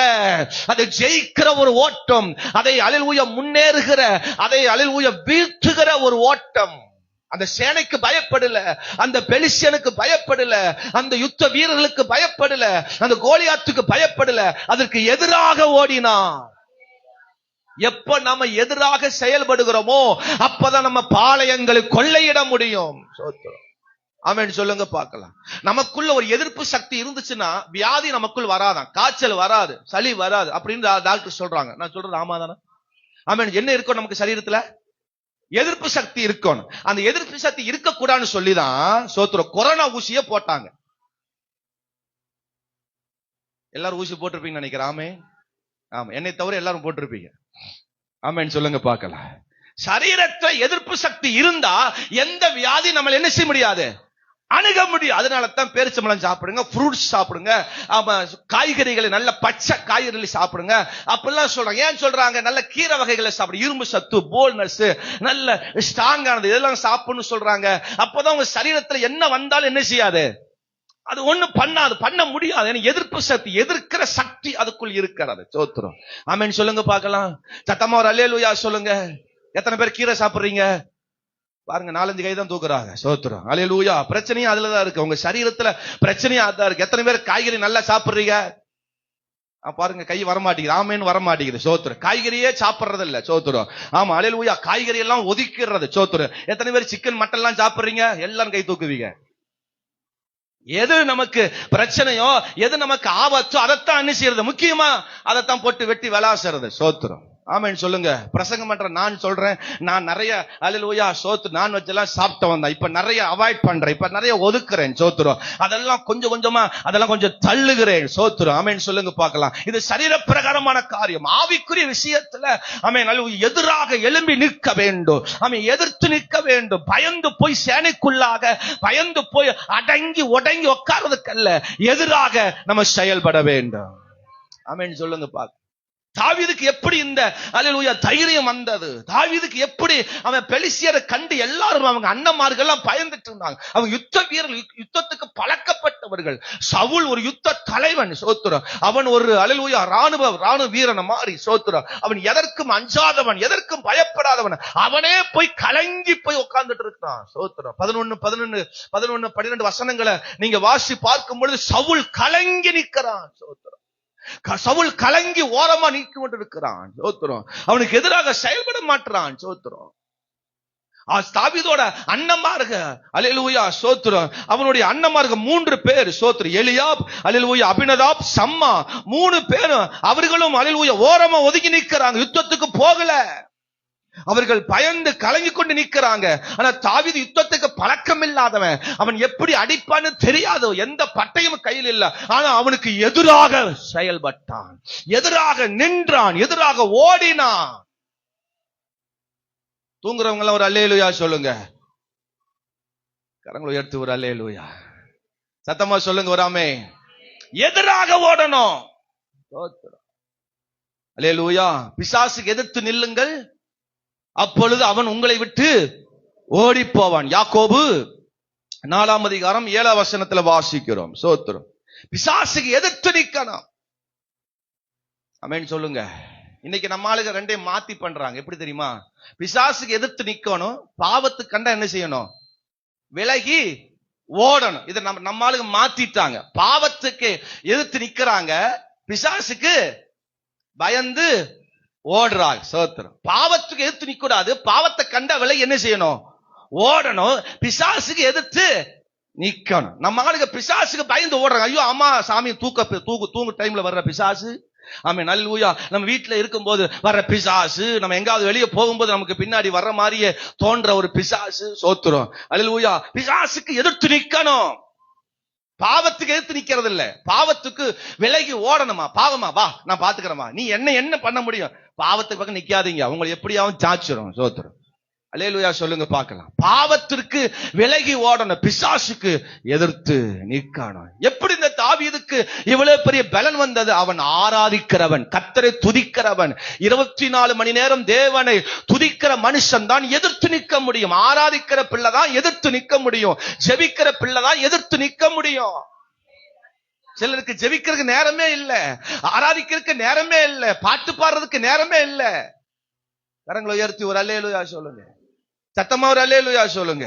அதை ஜெயிக்கிற ஒரு ஓட்டம், அதை அல்லேலூயா முன்னேறுகிற, அதை அல்லேலூயா வீழ்த்துகிற ஒரு ஓட்டம். அந்த சேனைக்கு பயப்படல, அந்த பெலிஸ்தியனுக்கு பயப்படல, அந்த யுத்த வீரர்களுக்கு பயப்படல, அந்த கோலியாத்துக்கு பயப்படல, அதற்கு எதிராக ஓடினான். எப்ப நம்ம எதிராக செயல்படுகிறோமோ அப்பதான் நம்ம பாளையங்களை கொள்ளையிட முடியும். ஆமென் சொல்லுங்க பார்க்கலாம். நமக்குள்ள ஒரு எதிர்ப்பு சக்தி இருந்துச்சுன்னா வியாதி நமக்குள் வராதான், காய்ச்சல் வராது, சளி வராது அப்படின்னு டாக்டர் சொல்றாங்க. நான் சொல்றது ஆமாதானே? ஆமென். என்ன இருக்கும் நமக்கு சரீரத்துல? எதிர்ப்பு சக்தி இருக்கணும். அந்த எதிர்ப்பு சக்தி இருக்க கூடாதுன்னு சொல்லிதான் சோத்திரம் கொரோனா ஊசியை போட்டாங்க. எல்லாரும் ஊசி போட்டிருப்பீங்க நினைக்கிறேன். ஆமே, ஆமா, என்னை தவிர எல்லாரும் போட்டிருப்பீங்க. ஆமென் சொல்லுங்க பார்க்கலாம். சரீரத்துல எதிர்ப்பு சக்தி இருந்தா எந்த வியாதி நம்மள என்ன செய்ய முடியாது, அணுக முடியும். அதனால தான் பேரிச்சம்பழம் சாப்பிடுங்க, ஃப்ரூட்ஸ் சாப்பிடுங்க, காய்கறிகளை நல்ல பச்சை காய்கறிகளை சாப்பிடுங்க அப்படிலாம் சொல்றாங்க. ஏன் சொல்றாங்க? நல்ல கீரை வகைகளை சாப்பிடு, இரும்பு சத்து, போல்னஸ், நல்ல ஸ்ட்ராங்கானது, இதெல்லாம் சாப்பிடணும்னு சொல்றாங்க. அப்பதான் உங்க சரீரத்துல என்ன வந்தாலும் என்ன செய்யாது, அது ஒண்ணு பண்ணாது, பண்ண முடியாது. எதிர்ப்பு சக்தி, எதிர்க்கிற சக்தி அதுக்குள் இருக்கிறது. சோத்திரம், ஆமென் சொல்லுங்க பார்க்கலாம். சத்தமா ஒரு அல்லேலூயா சொல்லுங்க. எத்தனை பேர் கீரை சாப்பிடுறீங்க பாருங்க? 4-5 கை தான் தூக்குறாங்க. சோத்திரம், அல்லேலூயா. பிரச்சனையும் அதுலதான் இருக்கு, உங்க சரீரத்துல பிரச்சனையும் அதான் இருக்கு. எத்தனை பேர் காய்கறி நல்லா சாப்பிடுறீங்க பாருங்க? கை வரமாட்டேங்குது. ஆமேன்னு வரமாட்டேங்குது. சோத்திரம். காய்கறியே சாப்பிடுறது இல்ல. சோத்திரம், ஆமா, அல்லேலூயா. காய்கறி எல்லாம் ஒதுக்கிறது. சோத்திரம். எத்தனை பேர் சிக்கன் மட்டன் எல்லாம் சாப்பிடுறீங்க? எல்லாரும் கை தூக்குவீங்க. எது நமக்கு பிரச்சனையோ, எது நமக்கு ஆபத்தோ அதைத்தான் என்ன செய்யறது, முக்கியமா அதைத்தான் போட்டு வெட்டி விளாசுறது. சோத்திரம், ஆமென் சொல்லுங்க. பிரசங்கம் பண்ற நான் சொல்றேன், நான் நிறைய அல்லேலூயா சோத்திரம் நான்வெஜ் எல்லாம் சாப்பிட்டு வந்தேன், இப்ப நிறைய அவாய்ட் பண்றேன், இப்ப நிறைய ஒதுக்குறேன். சோத்திரம், அதெல்லாம் கொஞ்சம் கொஞ்சமா அதெல்லாம் கொஞ்சம் தள்ளுகிறேன். சோத்திரம், ஆமென் சொல்லுங்க பார்க்கலாம். இது சரீர பிரகாரமான காரியம். ஆவிக்குரிய விஷயத்துல ஆமென் எதிராக எழும்பி நிற்க வேண்டும், ஆமென் எதிர்த்து நிற்க வேண்டும். பயந்து போய் சேனைக்குள்ளாக பயந்து போய் அடங்கி உடங்கி உட்கார்றதுக்கல்ல, எதிராக நம்ம செயல்பட வேண்டும். ஆமென் சொல்லுங்க பார்க்க. தாவீதுக்கு எப்படி இந்த அல்லேலூயா தைரியம் வந்தது? தாவீதுக்கு எப்படி அவன் பெலிஸ்தியரை கண்டு எல்லாரும் அவங்க அண்ணன்மார்கள் எல்லாம் பயந்துட்டு இருந்தாங்க. அவங்க யுத்த வீரர்கள், யுத்தத்துக்கு பழக்கப்பட்டவர்கள். சவுல் ஒரு யுத்த தலைவன். சோத்திரம், அவன் ஒரு அல்லேலூயா ராணுவ வீரனை மாறி. சோத்திரம், அவன் எதற்கும் அஞ்சாதவன், எதற்கும் பயப்படாதவன். அவனே போய் கலங்கி போய் உட்கார்ந்துட்டு இருக்கான். சோத்திரம், 11-12 வசனங்களை நீங்க வாசி பார்க்கும் பொழுது சவுல் கலங்கி நிற்கிறான். சோத்திரம், சவுல் கலங்கி ஓரமா நிற்க கொண்டிருக்கிறான். சோத்திரம், அவனுக்கு எதிராக செயல்பட மாட்டான். சோத்திரம், தாவீதோட அண்ணன்மார்கள் அல்லேலூயா சோத்திரம், அவனுடைய அண்ணன்மார்கள் 3 பேர். சோத்திரம், எலியாப், அல்லேலூயா, அபினதாப், சம்மா, 3 பேரும் அவர்களும் அல்லேலூயா ஓரமா ஒதுங்கி நிற்கிறாங்க. யுத்தத்துக்கு போகல. அவர்கள் பயந்து கலங்கி கொண்டு நிற்கிறாங்க. ஆனா தாவீது யுத்தத்துக்கு பழக்கம் இல்லாதவன், அவன் எப்படி அடிப்பான்னு தெரியாது, எந்த பட்டயம் கையில் இல்ல. ஆனா அவனுக்கு எதிராக செயல்பட்டான், எதிராக நின்றான், எதிராக ஓடினான். தூங்குறவங்க எல்லாம் ஒரு அல்லேலூயா சொல்லுங்க. கரங்களை எடுத்து ஒரு அல்லேலூயா சத்தமா சொல்லுங்க. ஒரு ஆமே. எதிராக ஓடணும். அல்லேலூயா. பிசாசுக்கு எதிர்த்து நில்லுங்கள், அப்பொழுது அவன் உங்களை விட்டு ஓடி போவான். யாக்கோபு 4:7 வாசிக்கிறோம். சோத்திரம், பிசாசுக்கு எதிர்த்து நிக்கணும். ஆமென் சொல்லுங்க. இன்னைக்கு நம்ம ஆளுங்க ரெண்டையும் மாத்தி பண்றாங்க. எப்படி தெரியுமா? பிசாசுக்கு எதிர்த்து நிக்கணும், பாவத்துக்கு கண்டா என்ன செய்யணும்? விலகி ஓடணும். இதை நம்ம ஆளுங்க மாத்திட்டாங்க. பாவத்துக்கு எதிர்த்து நிக்கிறாங்க, பிசாசுக்கு பயந்து ஓடுறாங்க. சோத்திரம். பாவத்துக்கு எதிர்த்து நிக்கூடாது. பாவத்தை கண்ட விலை என்ன செய்யணும்? ஓடணும். பிசாசுக்கு எதிர்த்து நிக்கணும். நம்ம ஆளுங்க பிசாசுக்கு பயந்து ஓடுறாங்க. ஐயோ அம்மா சாமி தூங்கு டைம்ல வர்ற பிசாசு. ஆமென், அல்லேலூயா. நம்ம வீட்டுல இருக்கும்போது வர்ற பிசாசு, நம்ம எங்காவது வெளியே போகும்போது நமக்கு பின்னாடி வர்ற மாதிரியே தோன்ற ஒரு பிசாசு. சோத்திரம், அல்லேலூயா. பிசாசுக்கு எதிர்த்து நிக்கணும். பாவத்துக்கு எதிர்த்து நிக்கிறது இல்ல. பாவத்துக்கு விலகி ஓடணுமா? பாவமா வா நான் பாத்துக்கிறேமா, நீ என்ன பண்ண முடியும்? பாவத்துக்கு பக்கம் நிக்காதீங்க, அவங்களை எப்படியாவது சாச்சிரும். சோத்திரம், அல்லேலூயா சொல்லுங்க பார்க்கலாம். பாவத்திற்கு விலகி ஓடணும், பிசாசுக்கு எதிர்த்து நிக்கணும். எப்படி இந்த தாவீதுக்கு இவ்வளவு பெரிய பலன் வந்தது? அவன் ஆராதிக்கிறவன், கர்த்தரை துதிக்கிறவன். 24 மணி நேரம் தேவனை துதிக்கிற மனுஷன் தான் எதிர்த்து நிற்க முடியும். ஆராதிக்கிற பிள்ளை தான் எதிர்த்து நிற்க முடியும். ஜெபிக்கிற பிள்ளை தான் எதிர்த்து நிற்க முடியும். சிலருக்கு ஜெபிக்கிறதுக்கு நேரமே இல்ல, ஆராதிக்கிறதுக்கு நேரமே இல்ல, பாட்டு பாடுறதுக்கு நேரமே இல்ல. கரங்களை உயர்த்தி ஒரு அல்லேலூயா சொல்லுங்க. சத்தமா ஒரு அல்லேலூயா சொல்லுங்க.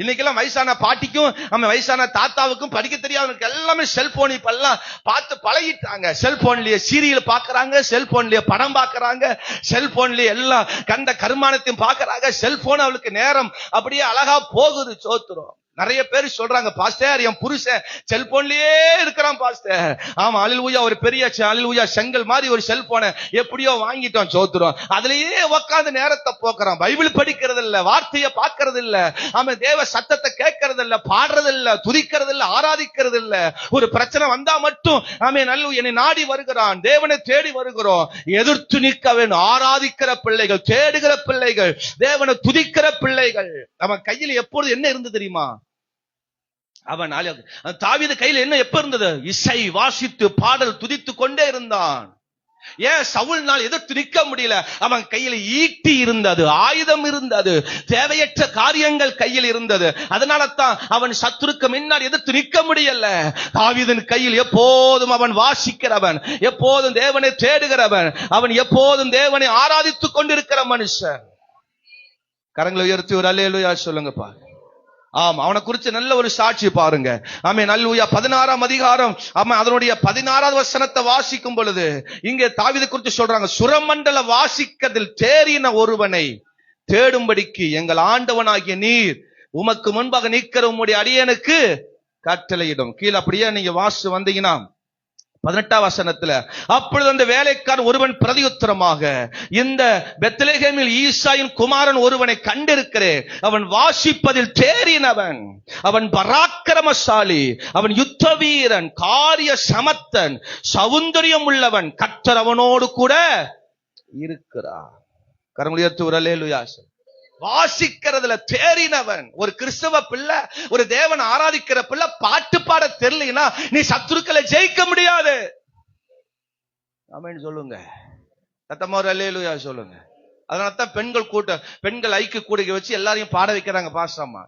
இன்னைக்கெல்லாம் வயசான பாட்டிக்கும் நம்ம வயசான தாத்தாவுக்கும் படிக்க தெரியாதவங்களுக்கு எல்லாமே செல்போன் இப்ப எல்லாம் பார்த்து பழகிட்டாங்க. செல்போன்லயே சீரியல் பாக்குறாங்க, செல்போன்லயே படம் பாக்குறாங்க, செல்போன்லயே எல்லாம் கண்ட கருமானத்தையும் பாக்குறாங்க. செல்போன் அவளுக்கு நேரம் அப்படியே அழகா போகுது. சோத்துறோம். நிறைய பேர் சொல்றாங்க, பாஸ்டர் என் புருஷன் செல்போன்லயே இருக்கிறான் பாஸ்டர். ஆமா, அல்லேலூயா. ஒரு பெரிய அல்லேலூயா செங்கல் மாதிரி ஒரு செல்போனை எப்படியோ வாங்கிட்டோம். சோத்துறோம். அதுலயே உட்கார்ந்து நேரத்தை போக்குறான். பைபிள் படிக்கிறது இல்ல, வார்த்தையை பார்க்கறது இல்ல, ஆமா தேவ சத்தத்தை கேட்கறது இல்ல, பாடுறது இல்ல, துதிக்கிறது இல்ல, ஆராதிக்கிறது இல்ல. ஒரு பிரச்சனை வந்தா மட்டும் ஆமே நல்ல என்னை நாடி வருகிறான், தேவனை தேடி வருகிறோம். எதிர்த்து நிற்க வேண்டும். ஆராதிக்கிற பிள்ளைகள், தேடுகிற பிள்ளைகள், தேவனை துதிக்கிற பிள்ளைகள். அவன் கையில் எப்பொழுது என்ன இருந்து தெரியுமா? அவன் தாவீது கையில் என்ன எப்ப இருந்தது? இசை வாசித்து பாடல் துதித்து கொண்டே இருந்தான். ஏன் சவுல்னால் எதிர்த்து நிற்க முடியல? அவன் கையில் ஈட்டி இருந்தது, ஆயுதம் இருந்தது, தேவையற்ற காரியங்கள் கையில் இருந்தது. அதனால தான் அவன் சத்துருக்கு முன்னாடி எதிர்த்து நிற்க முடியல. தாவீதின் கையில் எப்போதும் அவன் வாசிக்கிறவன், எப்போதும் தேவனை தேடுகிறவன், அவன் எப்போதும் தேவனை ஆராதித்துக் கொண்டிருக்கிற மனுஷன். கரங்களை உயர்த்தி ஒரு அல்லேலூயா சொல்லுங்க பாருங்க. ஆமா, அவனை குறிச்சு நல்ல ஒரு சாட்சி பாருங்க. ஆமே, நல்லூயா. 16ஆம் அதிகாரம், ஆமா அதனுடைய 16வது வசனத்தை வாசிக்கும் பொழுது இங்கே தாவீதை குறித்து சொல்றாங்க, சுரமண்டல வாசிக்கதில் தேறின ஒருவனை தேடும்படிக்கு எங்கள் ஆண்டவனாகிய நீர் உமக்கு முன்பாக நிற்கிற உம்முடைய அடியனுக்கு கட்டளையிடும். கீழே அப்படியே நீங்க வாசி வந்தீங்கன்னா 18ஆம் வசனத்துல, அப்பொழுது அந்த வேலைக்காரன் ஒருவன் பிரதியுத்தரமாக, இந்த பெத்லெகேமில் ஈசாயின் குமாரன் ஒருவனை கண்டிருக்கிறேன், அவன் வாசிப்பதில் தேறினவன், அவன் பராக்கிரமசாலி, அவன் யுத்த வீரன், காரிய சமத்தன், சௌந்தரியம் உள்ளவன், கர்த்தர் அவனோடு கூட இருக்கிறார். கரங்களை உயர்த்தி ஒரு அல்லேலூயா. வாசிக்கிறதுல தேறினவன். ஒரு கிறிஸ்தவ பிள்ளை, ஒரு தேவன் ஆராதிக்கிற பிள்ளை பாட்டு பாட தெரியலனா நீ சத்துருக்களை ஜெயிக்க முடியாது. ஆமென் சொல்லுங்க. சத்தமா ஒரு அல்லேலூயா சொல்லுங்க. அதனாலதான் பெண்கள் ஐக்கிய கூடிய வச்சு எல்லாரையும் பாட வைக்கிறாங்க பாஸ்டர்மா.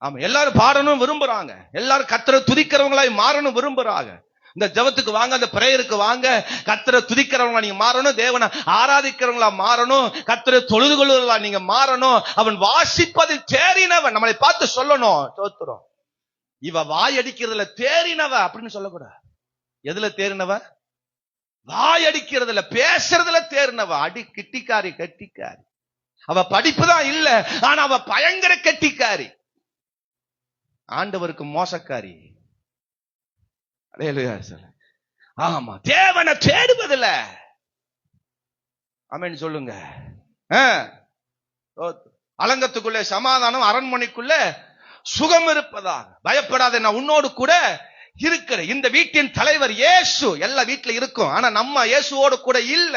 ஆமா, எல்லாரும் பாடணும் விரும்புறாங்க, எல்லாரும் கர்த்தரை துதிக்கிறவங்களாய் மாறணும் விரும்புறாங்க. இந்த ஜெபத்துக்கு வாங்க, அந்த பிரேயருக்கு வாங்க, கர்த்தரை துதிக்கிறவங்களா நீங்க மாறணும், தேவனை ஆராதிக்கிறவங்களா மாறணும், கர்த்தரை தொழுது கொள்வர்களா நீங்க மாறணும். அவன் வாசிப்பதில் தேறினவன். நம்மளை பார்த்து சொல்லணும், தோத்துறோம், இவ வாய் அடிக்கிறதுல தேறினவ அப்படின்னு சொல்லக்கூடாது. எதுல தேறினவ? வாய் அடிக்கிறதுல, பேசுறதுல தேறினவ. அடி கெட்டிக்காரி, கெட்டிக்காரி. அவ படிப்புதான் இல்ல, ஆனா அவ பயங்கர கெட்டிக்காரி, ஆண்டவருக்கு மோசக்காரி. ஆமா, தேவனை தேடுவதில்ல. ஆமென் சொல்லுங்க. அலங்கத்துக்குள்ளே சமாதானம், அரண்மனைக்குள்ள சுகம் இருப்பதாக. பயப்படாத, நான் உன்னோடு கூட இருக்கிறேன். இந்த வீட்டின் தலைவர் இயேசு எல்லா வீட்டுல இருக்கும், ஆனா நம்ம இயேசுவோடு கூட இல்ல.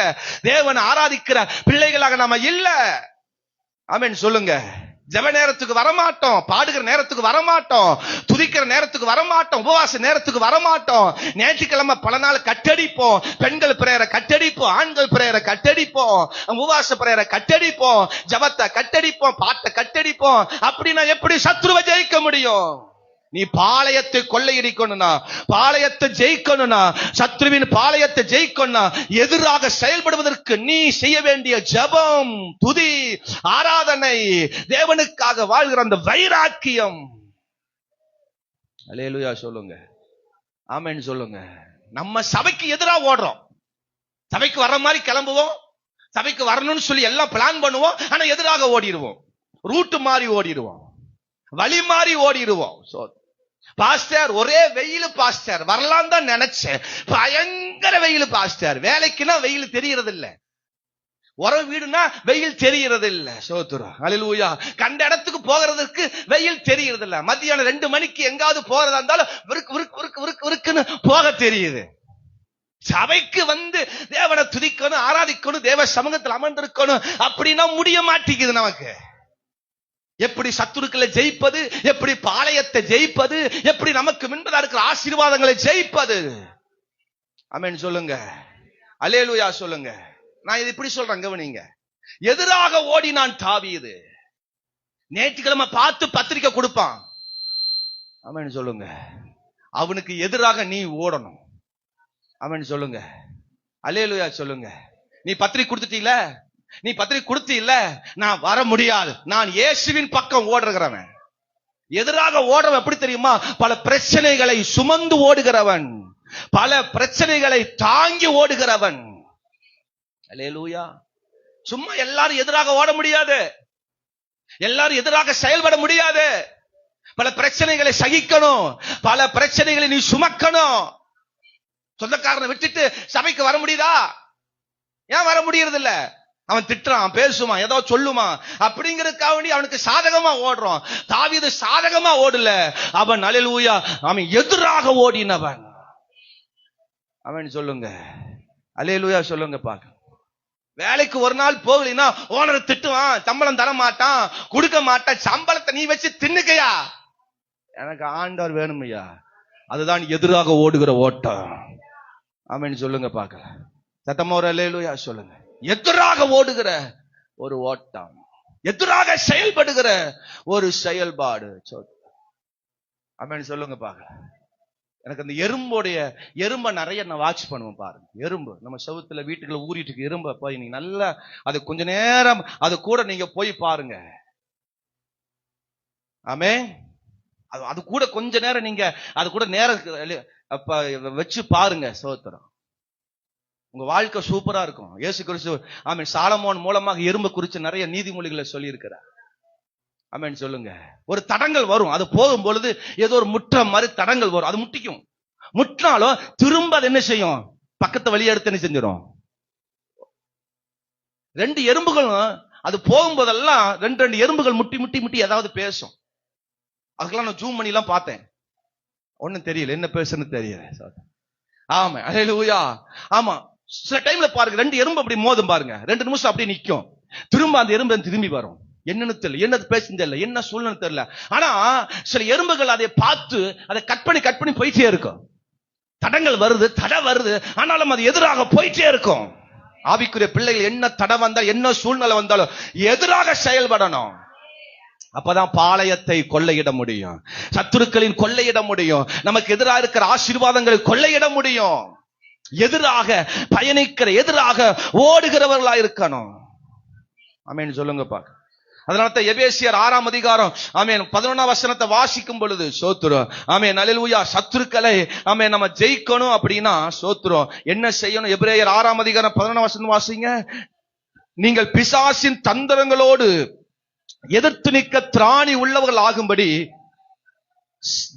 தேவனை ஆராதிக்கிற பிள்ளைகளாக நாம இல்ல. ஆமென் சொல்லுங்க. ஜெப நேரத்துக்கு வரமாட்டோம், பாடுகிற நேரத்துக்கு வரமாட்டோம், துதிக்கிற நேரத்துக்கு வரமாட்டோம், உபவாச நேரத்துக்கு வரமாட்டோம். ஞாயிற்றுக்கிழமை பல நாள் கட்டடிப்போம். பெண்கள் பிரேயரை கட்டடிப்போம், ஆண்கள் பிரேயரை கட்டடிப்போம், உபவாச பிரேயரை கட்டடிப்போம், ஜபத்தை கட்டடிப்போம், பாட்டை கட்டடிப்போம். அப்படின்னா எப்படி சத்ருவை ஜெயிக்க முடியும்? நீ பாளையத்தை கொள்ளையடிக்கணும்னா, பாளையத்தை ஜெயிக்கணும்னா, சத்ருவின் பாளையத்தை ஜெயிக்கணும்னா, எதிராக செயல்படுவதற்கு நீ செய்ய வேண்டிய ஜெபம், துதி, ஆராதனை, தேவனுக்காக வாழ்கிற அந்த வைராக்கியம். அல்லேலூயா சொல்லுங்க, ஆமென் சொல்லுங்க. நம்ம சபைக்கு எதிராக ஓடுறோம். சபைக்கு வர்ற மாதிரி கிளம்புவோம், சபைக்கு வரணும்னு சொல்லி எல்லாம் பிளான் பண்ணுவோம். ஆனா எதிராக ஓடிடுவோம், ரூட் மாறி ஓடிடுவோம், வழி மாறி ஓடிடுவோம். பாஸ்டர் ஒரே வெயில் பாஸ்டர், வரலாம் தான் நினைச்சேன், பயங்கர வெயில் பாஸ்டர். வேலைக்குன்னா வெயில் தெரியறது இல்ல, உறவு வீடுனா வெயில் தெரியறது இல்ல. சோத்துரும் அல்லேலூயா. கண்ட இடத்துக்கு போகிறதுக்கு வெயில் தெரியறது இல்ல. மத்தியானம் 2 மணிக்கு எங்காவது போறதா இருந்தாலும் விருக்குன்னு போக தெரியுது. சபைக்கு வந்து தேவனை துதிக்கணும், ஆராதிக்கணும், தேவ சமூகத்தில் அமர்ந்திருக்கணும் அப்படின்னா முடிய மாட்டேங்குது நமக்கு. எப்படி சத்துருக்களை ஜெயிப்பது, எப்படி பாளையத்தை ஜெயிப்பது, எப்படி நமக்கு முன்பதா இருக்கிற ஆசீர்வாதங்களை ஜெயிப்பது. ஆமென் சொல்லுங்க, அல்லேலூயா சொல்லுங்க. நான் இது இப்படி சொல்றேன், கவனிங்க. எதிராக ஓடினான் தாவீது. நேற்றுக்கிழமை பார்த்து பத்திரிக்கை கொடுப்பான். ஆமென் சொல்லுங்க. அவனுக்கு எதிராக நீ ஓடணும். ஆமென் சொல்லுங்க, அல்லேலூயா சொல்லுங்க. நீ பத்திரிக்கை கொடுத்துட்டீல, நீ பத்திரிக்கை கொடுத்தீல்ல, நான் வர முடியாது, நான் இயேசுவின் பக்கம் ஓடுகிறவன். எதிராக ஓடுறவன் எப்படி தெரியுமா? பல பிரச்சனைகளை சுமந்து ஓடுகிறவன், பல பிரச்சனைகளை தாங்கி ஓடுகிறவன். அல்லேலூயா. சும்மா எல்லாரும் எதிராக ஓட முடியாது, எல்லாரும் எதிராக செயல்பட முடியாது. பல பிரச்சனைகளை சகிக்கணும், பல பிரச்சனைகளை நீ சுமக்கணும். சொந்தக்காரனை விட்டுட்டு சபைக்கு வர முடியுதா? ஏன் வர முடியறது இல்ல? அவன் திட்டுறான், பேசுமா, ஏதோ சொல்லுமா அப்படிங்கறதுக்காக வேண்டி அவனுக்கு சாதகமா ஓடுறோம். தாவீது சாதகமா ஓடல, அவன் அல்லேலூயா அவன் எதிராக ஓடினவன். அவன் சொல்லுங்க, அல்லேலூயா சொல்லுங்க. பாக்க வேலைக்கு ஒரு நாள் போகலினா ஓனர் திட்டுவான், சம்பளம் தர மாட்டான், கொடுக்க மாட்டான். சம்பளத்தை நீ வச்சு தின்னுக்கையா, எனக்கு ஆண்டவர் வேணுமையா. அதுதான் எதிராக ஓடுகிற ஓட்டம். ஆமென் சொல்லுங்க. பார்க்கல சத்தமா ஒரு அல்லேலூயா சொல்லுங்க. எதிராக ஓடுகிற ஒரு ஓட்டம், எதிராக செயல்படுகிற ஒரு செயல்பாடு. ஆமென் சொல்லுங்க. பார்க்கல எனக்கு அந்த எறும்பை நிறைய நான் வாட்ச் பண்ணுவேன். பாருங்க, எறும்பு நம்ம செவுத்துல வீட்டுக்குள்ள ஊறிட்டு இருக்கு எறும்பை. போய் நீங்க நல்லா அது கொஞ்ச நேரம் அது கூட நீங்க போய் பாருங்க. ஆமே, அது கூட கொஞ்ச நேரம் நீங்க அது கூட நேரம் அப்ப வச்சு பாருங்க. சோத்திரம், உங்க வாழ்க்கை சூப்பரா இருக்கும். இயேசு கிறிஸ்து ஆமென் சாலமோன் மூலமாக எறும்பு குறித்து நிறைய நீதிமொழிகளை சொல்லி இருக்கிறார். ஆமென் சொல்லுங்க. ஒரு தடங்கள் வரும், அது போகும் பொழுது ஏதோ ஒரு முற்ற மாதிரி தடங்கள் வரும், அது முட்டிக்கும். முட்டினாலும் திரும்ப அது என்ன செய்யும்? பக்கத்து வழியை எடுத்து என்ன செஞ்சிடும்? 2 எறும்புகளும் அது போகும்போதெல்லாம் 2 எறும்புகள் முட்டி முட்டி முட்டி ஏதாவது பேசும். அதுக்கெல்லாம் நான் ஜூம் பண்ணி எல்லாம் பார்த்தேன், ஒண்ணும் தெரியல, என்ன பேசுன்னு தெரியல. ஆமா, அல்லேலூயா. ஆமா, சில டைம்ல பாருங்க 2 எறும்பு அப்படி மோதும் பாருங்க, 2 நிமிஷம் அப்படி நிக்கும், திரும்ப அந்த எறும்பு திரும்பி வரும். என்னன்னு தெரியல, என்ன பேசுன்னு தெரியல, என்ன சூழ்நிலை தெரியல. ஆனா சில எறும்புகள் அதை பார்த்து அதை கட் பண்ணி போயிட்டே இருக்கும். தடங்கள் வருது, தடை வருது, ஆனாலும் அது எதிராக போயிட்டே இருக்கும். ஆவிக்குரிய பிள்ளைகள் என்ன தடை வந்தால், என்ன சூழ்நிலை வந்தாலும் எதிராக செயல்படணும். அப்பதான் பாளையத்தை கொள்ளையிட முடியும், சத்துருக்களின் கொள்ளையிட முடியும், நமக்கு எதிராக இருக்கிற ஆசீர்வாதங்களை கொள்ளையிட முடியும். எதிராக பயணிக்கிற, எதிராக ஓடுகிறவர்களா இருக்கணும். ஆமென் சொல்லுங்க. பாக்க அதனால எபேசியர் 6ஆம் அதிகாரம் ஆமென் 11ஆம் வசனத்தை வாசிக்கும் பொழுது சோத்திரம், ஆமென் அல்லேலூயா, சத்துருக்களை ஆமென் நம்ம ஜெயிக்கணும் அப்படின்னா சோத்திரம் என்ன செய்யணும்? எபிரேயர் 6ஆம் அதிகாரம் 11ஆம் வசனம் வாசிங்க. நீங்கள் பிசாசின் தந்திரங்களோடு எதிர்த்து நிற்க திராணி உள்ளவர்கள் ஆகும்படி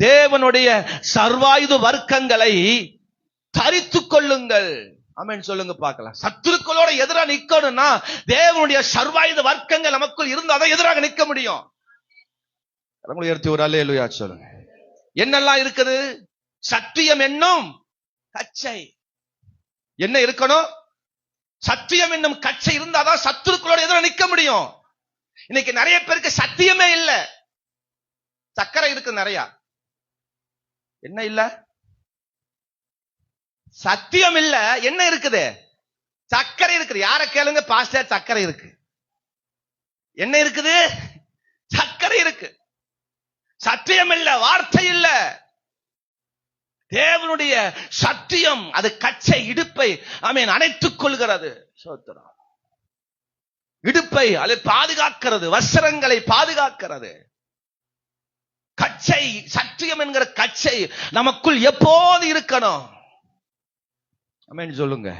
தேவனுடைய சர்வாயுத வர்க்கங்களை தரித்துக் கொள்ளுங்கள். ஆமென் சொல்லுங்க. பார்க்கலாம், சத்துருக்களோட எதிராக நிக்கணும்னா தேவனுடைய சர்வாயுத வர்க்கங்கள் நமக்குள் இருந்தாதான் எதிராக நிக்க முடியும். எடுத்து ஒரு அல்லேலூயா சொல்லுங்க. என்னெல்லாம் இருக்குது? சத்தியம் என்னும் கச்சை என்ன இருக்கணும்? சத்தியம் என்னும் கச்சை இருந்தாதான் சத்துருக்களோட எதிராக நிக்க முடியும். இன்னைக்கு நிறைய பேருக்கு சத்தியமே இல்ல. சக்கரை இருக்கு நிறைய, என்ன இல்ல? சத்தியம் இல்ல. என்ன இருக்குது? சக்கரை இருக்குது. யார கேளுங்க, பாஸ்டர் சக்கரை இருக்கு. என்ன இருக்குது? சக்கரை இருக்கு. சத்தியம் இல்ல, வார்த்தை இல்ல. தேவனுடைய சத்தியம் அது கச்சை, இடுப்பை ஆமென் அணைத்துக் கொள்கிறது. சோத்திரம், இடுப்பை அது பாதுகாக்கிறது, வஸ்திரங்களை பாதுகாக்கிறது. கச்சை, சத்தியம் என்கிற கச்சை நமக்குள் எப்போது இருக்கணும். ஆமென் சொல்லுங்க.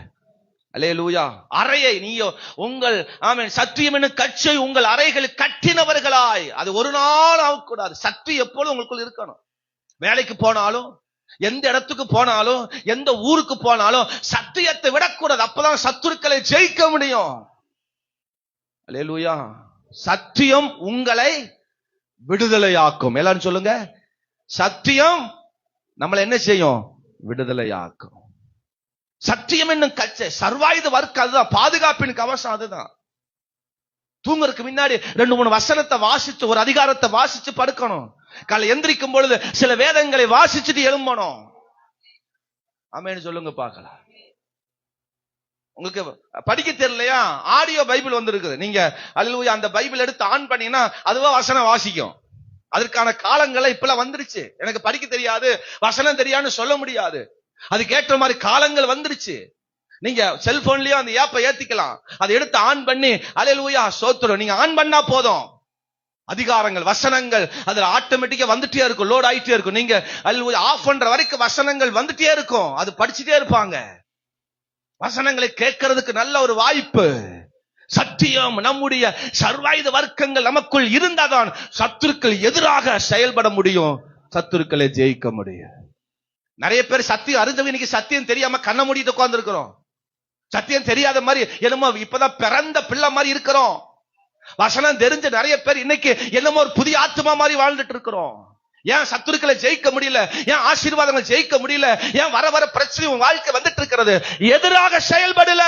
அல்லேலூயா. அறையை நீயோ உங்கள் ஆமென் சத்தியம் என்னும் கச்சை உங்கள் அறைகளில் கட்டினவர்களாய், அது ஒரு நாள் ஆகக்கூடாது. சத்தியம் எப்போதும் உங்களுக்குள் இருக்கணும். வேலைக்கு போனாலும், எந்த இடத்துக்கு போனாலும், எந்த ஊருக்கு போனாலும் சத்தியத்தை விடக்கூடாது. அப்பதான் சத்துருக்களை ஜெயிக்க முடியும். அல்லேலூயா. சத்தியம் உங்களை விடுதலையாக்கும். எல்லாரும் சொல்லுங்க, சத்தியம் நம்மளை என்ன செய்யும்? விடுதலையாக்கும். சத்தியம் என்னும் கச்சை, சர்வாயுத வர்க்கம் அதுதான், பாதுகாப்பின் கவசம் அதுதான். தூங்குறதுக்கு முன்னாடி 2-3 வசனத்தை வாசிச்சு, ஒரு அதிகாரத்தை வாசிச்சு படுக்கணும். காலை எந்திரிக்கும் பொழுது சில வேதங்களை வாசிச்சுட்டு எழும்பணும். ஆமென் சொல்லுங்க பார்க்கலாம். உங்களுக்கு படிக்க தெரியலையா? ஆடியோ பைபிள் வந்திருக்குது. நீங்க அல்லேலூயா அந்த பைபிள் எடுத்து ஆன் பண்ணீங்கன்னா அதுவா வசனம் வாசிக்கும். அதற்கான காலங்களை இப்பெல்லாம் வந்துருச்சு. எனக்கு படிக்க தெரியாது, வசனம் தெரியாதுன்னு சொல்ல முடியாது. அதுக்கேற்ற மாதிரி காலங்கள் வந்துருச்சு. நீங்க செல்போன்லயும் அந்த ஆப்பை ஏத்திக்கலாம். அதை எடுத்து ஆன் பண்ணி அல்லேலூயா ஸ்தோத்திரம் நீங்க ஆன் பண்ணா போதும். அதிகாரங்கள், வசனங்கள் அதுல ஆட்டோமேட்டிக்கா வந்துட்டே இருக்கும், லோட் ஆயிட்டே இருக்கும். நீங்க அல்லேலூயா ஆஃப் பண்ற வரைக்கும் வசனங்கள் வந்துட்டே இருக்கும். அது படிச்சுட்டே இருப்பாங்க. வசனங்களை கேட்கறதுக்கு நல்ல ஒரு வாய்ப்பு. சத்தியம் நம்முடைய சர்வாயுத வர்க்கங்கள் நமக்குள் இருந்தாதான் சத்துருக்கள் எதிராக செயல்பட முடியும், சத்துருக்களை ஜெயிக்க முடியும். நிறைய பேர் சத்தியம் அறிந்தவங்க இன்னைக்கு சத்தியம் தெரியாம கண்ண மூடிட்டு உட்கார்ந்து இருக்கிறோம். சத்தியம் தெரியாத மாதிரி என்னமோ இப்பதான் பிறந்த பிள்ளை மாதிரி இருக்கிறோம். வசனம் தெரிஞ்ச நிறைய பேர் இன்னைக்கு என்னமோ ஒரு புதிய ஆத்மா மாதிரி வாழ்ந்துட்டு இருக்கிறோம். ஏன் சத்துருக்களை ஜெயிக்க முடியல? ஏன் ஆசீர்வாதங்களை ஜெயிக்க முடியல? ஏன் வர வர பிரச்சனை உங்க வாழ்க்கை வந்துட்டு இருக்கிறது? எதிராக செயல்படல.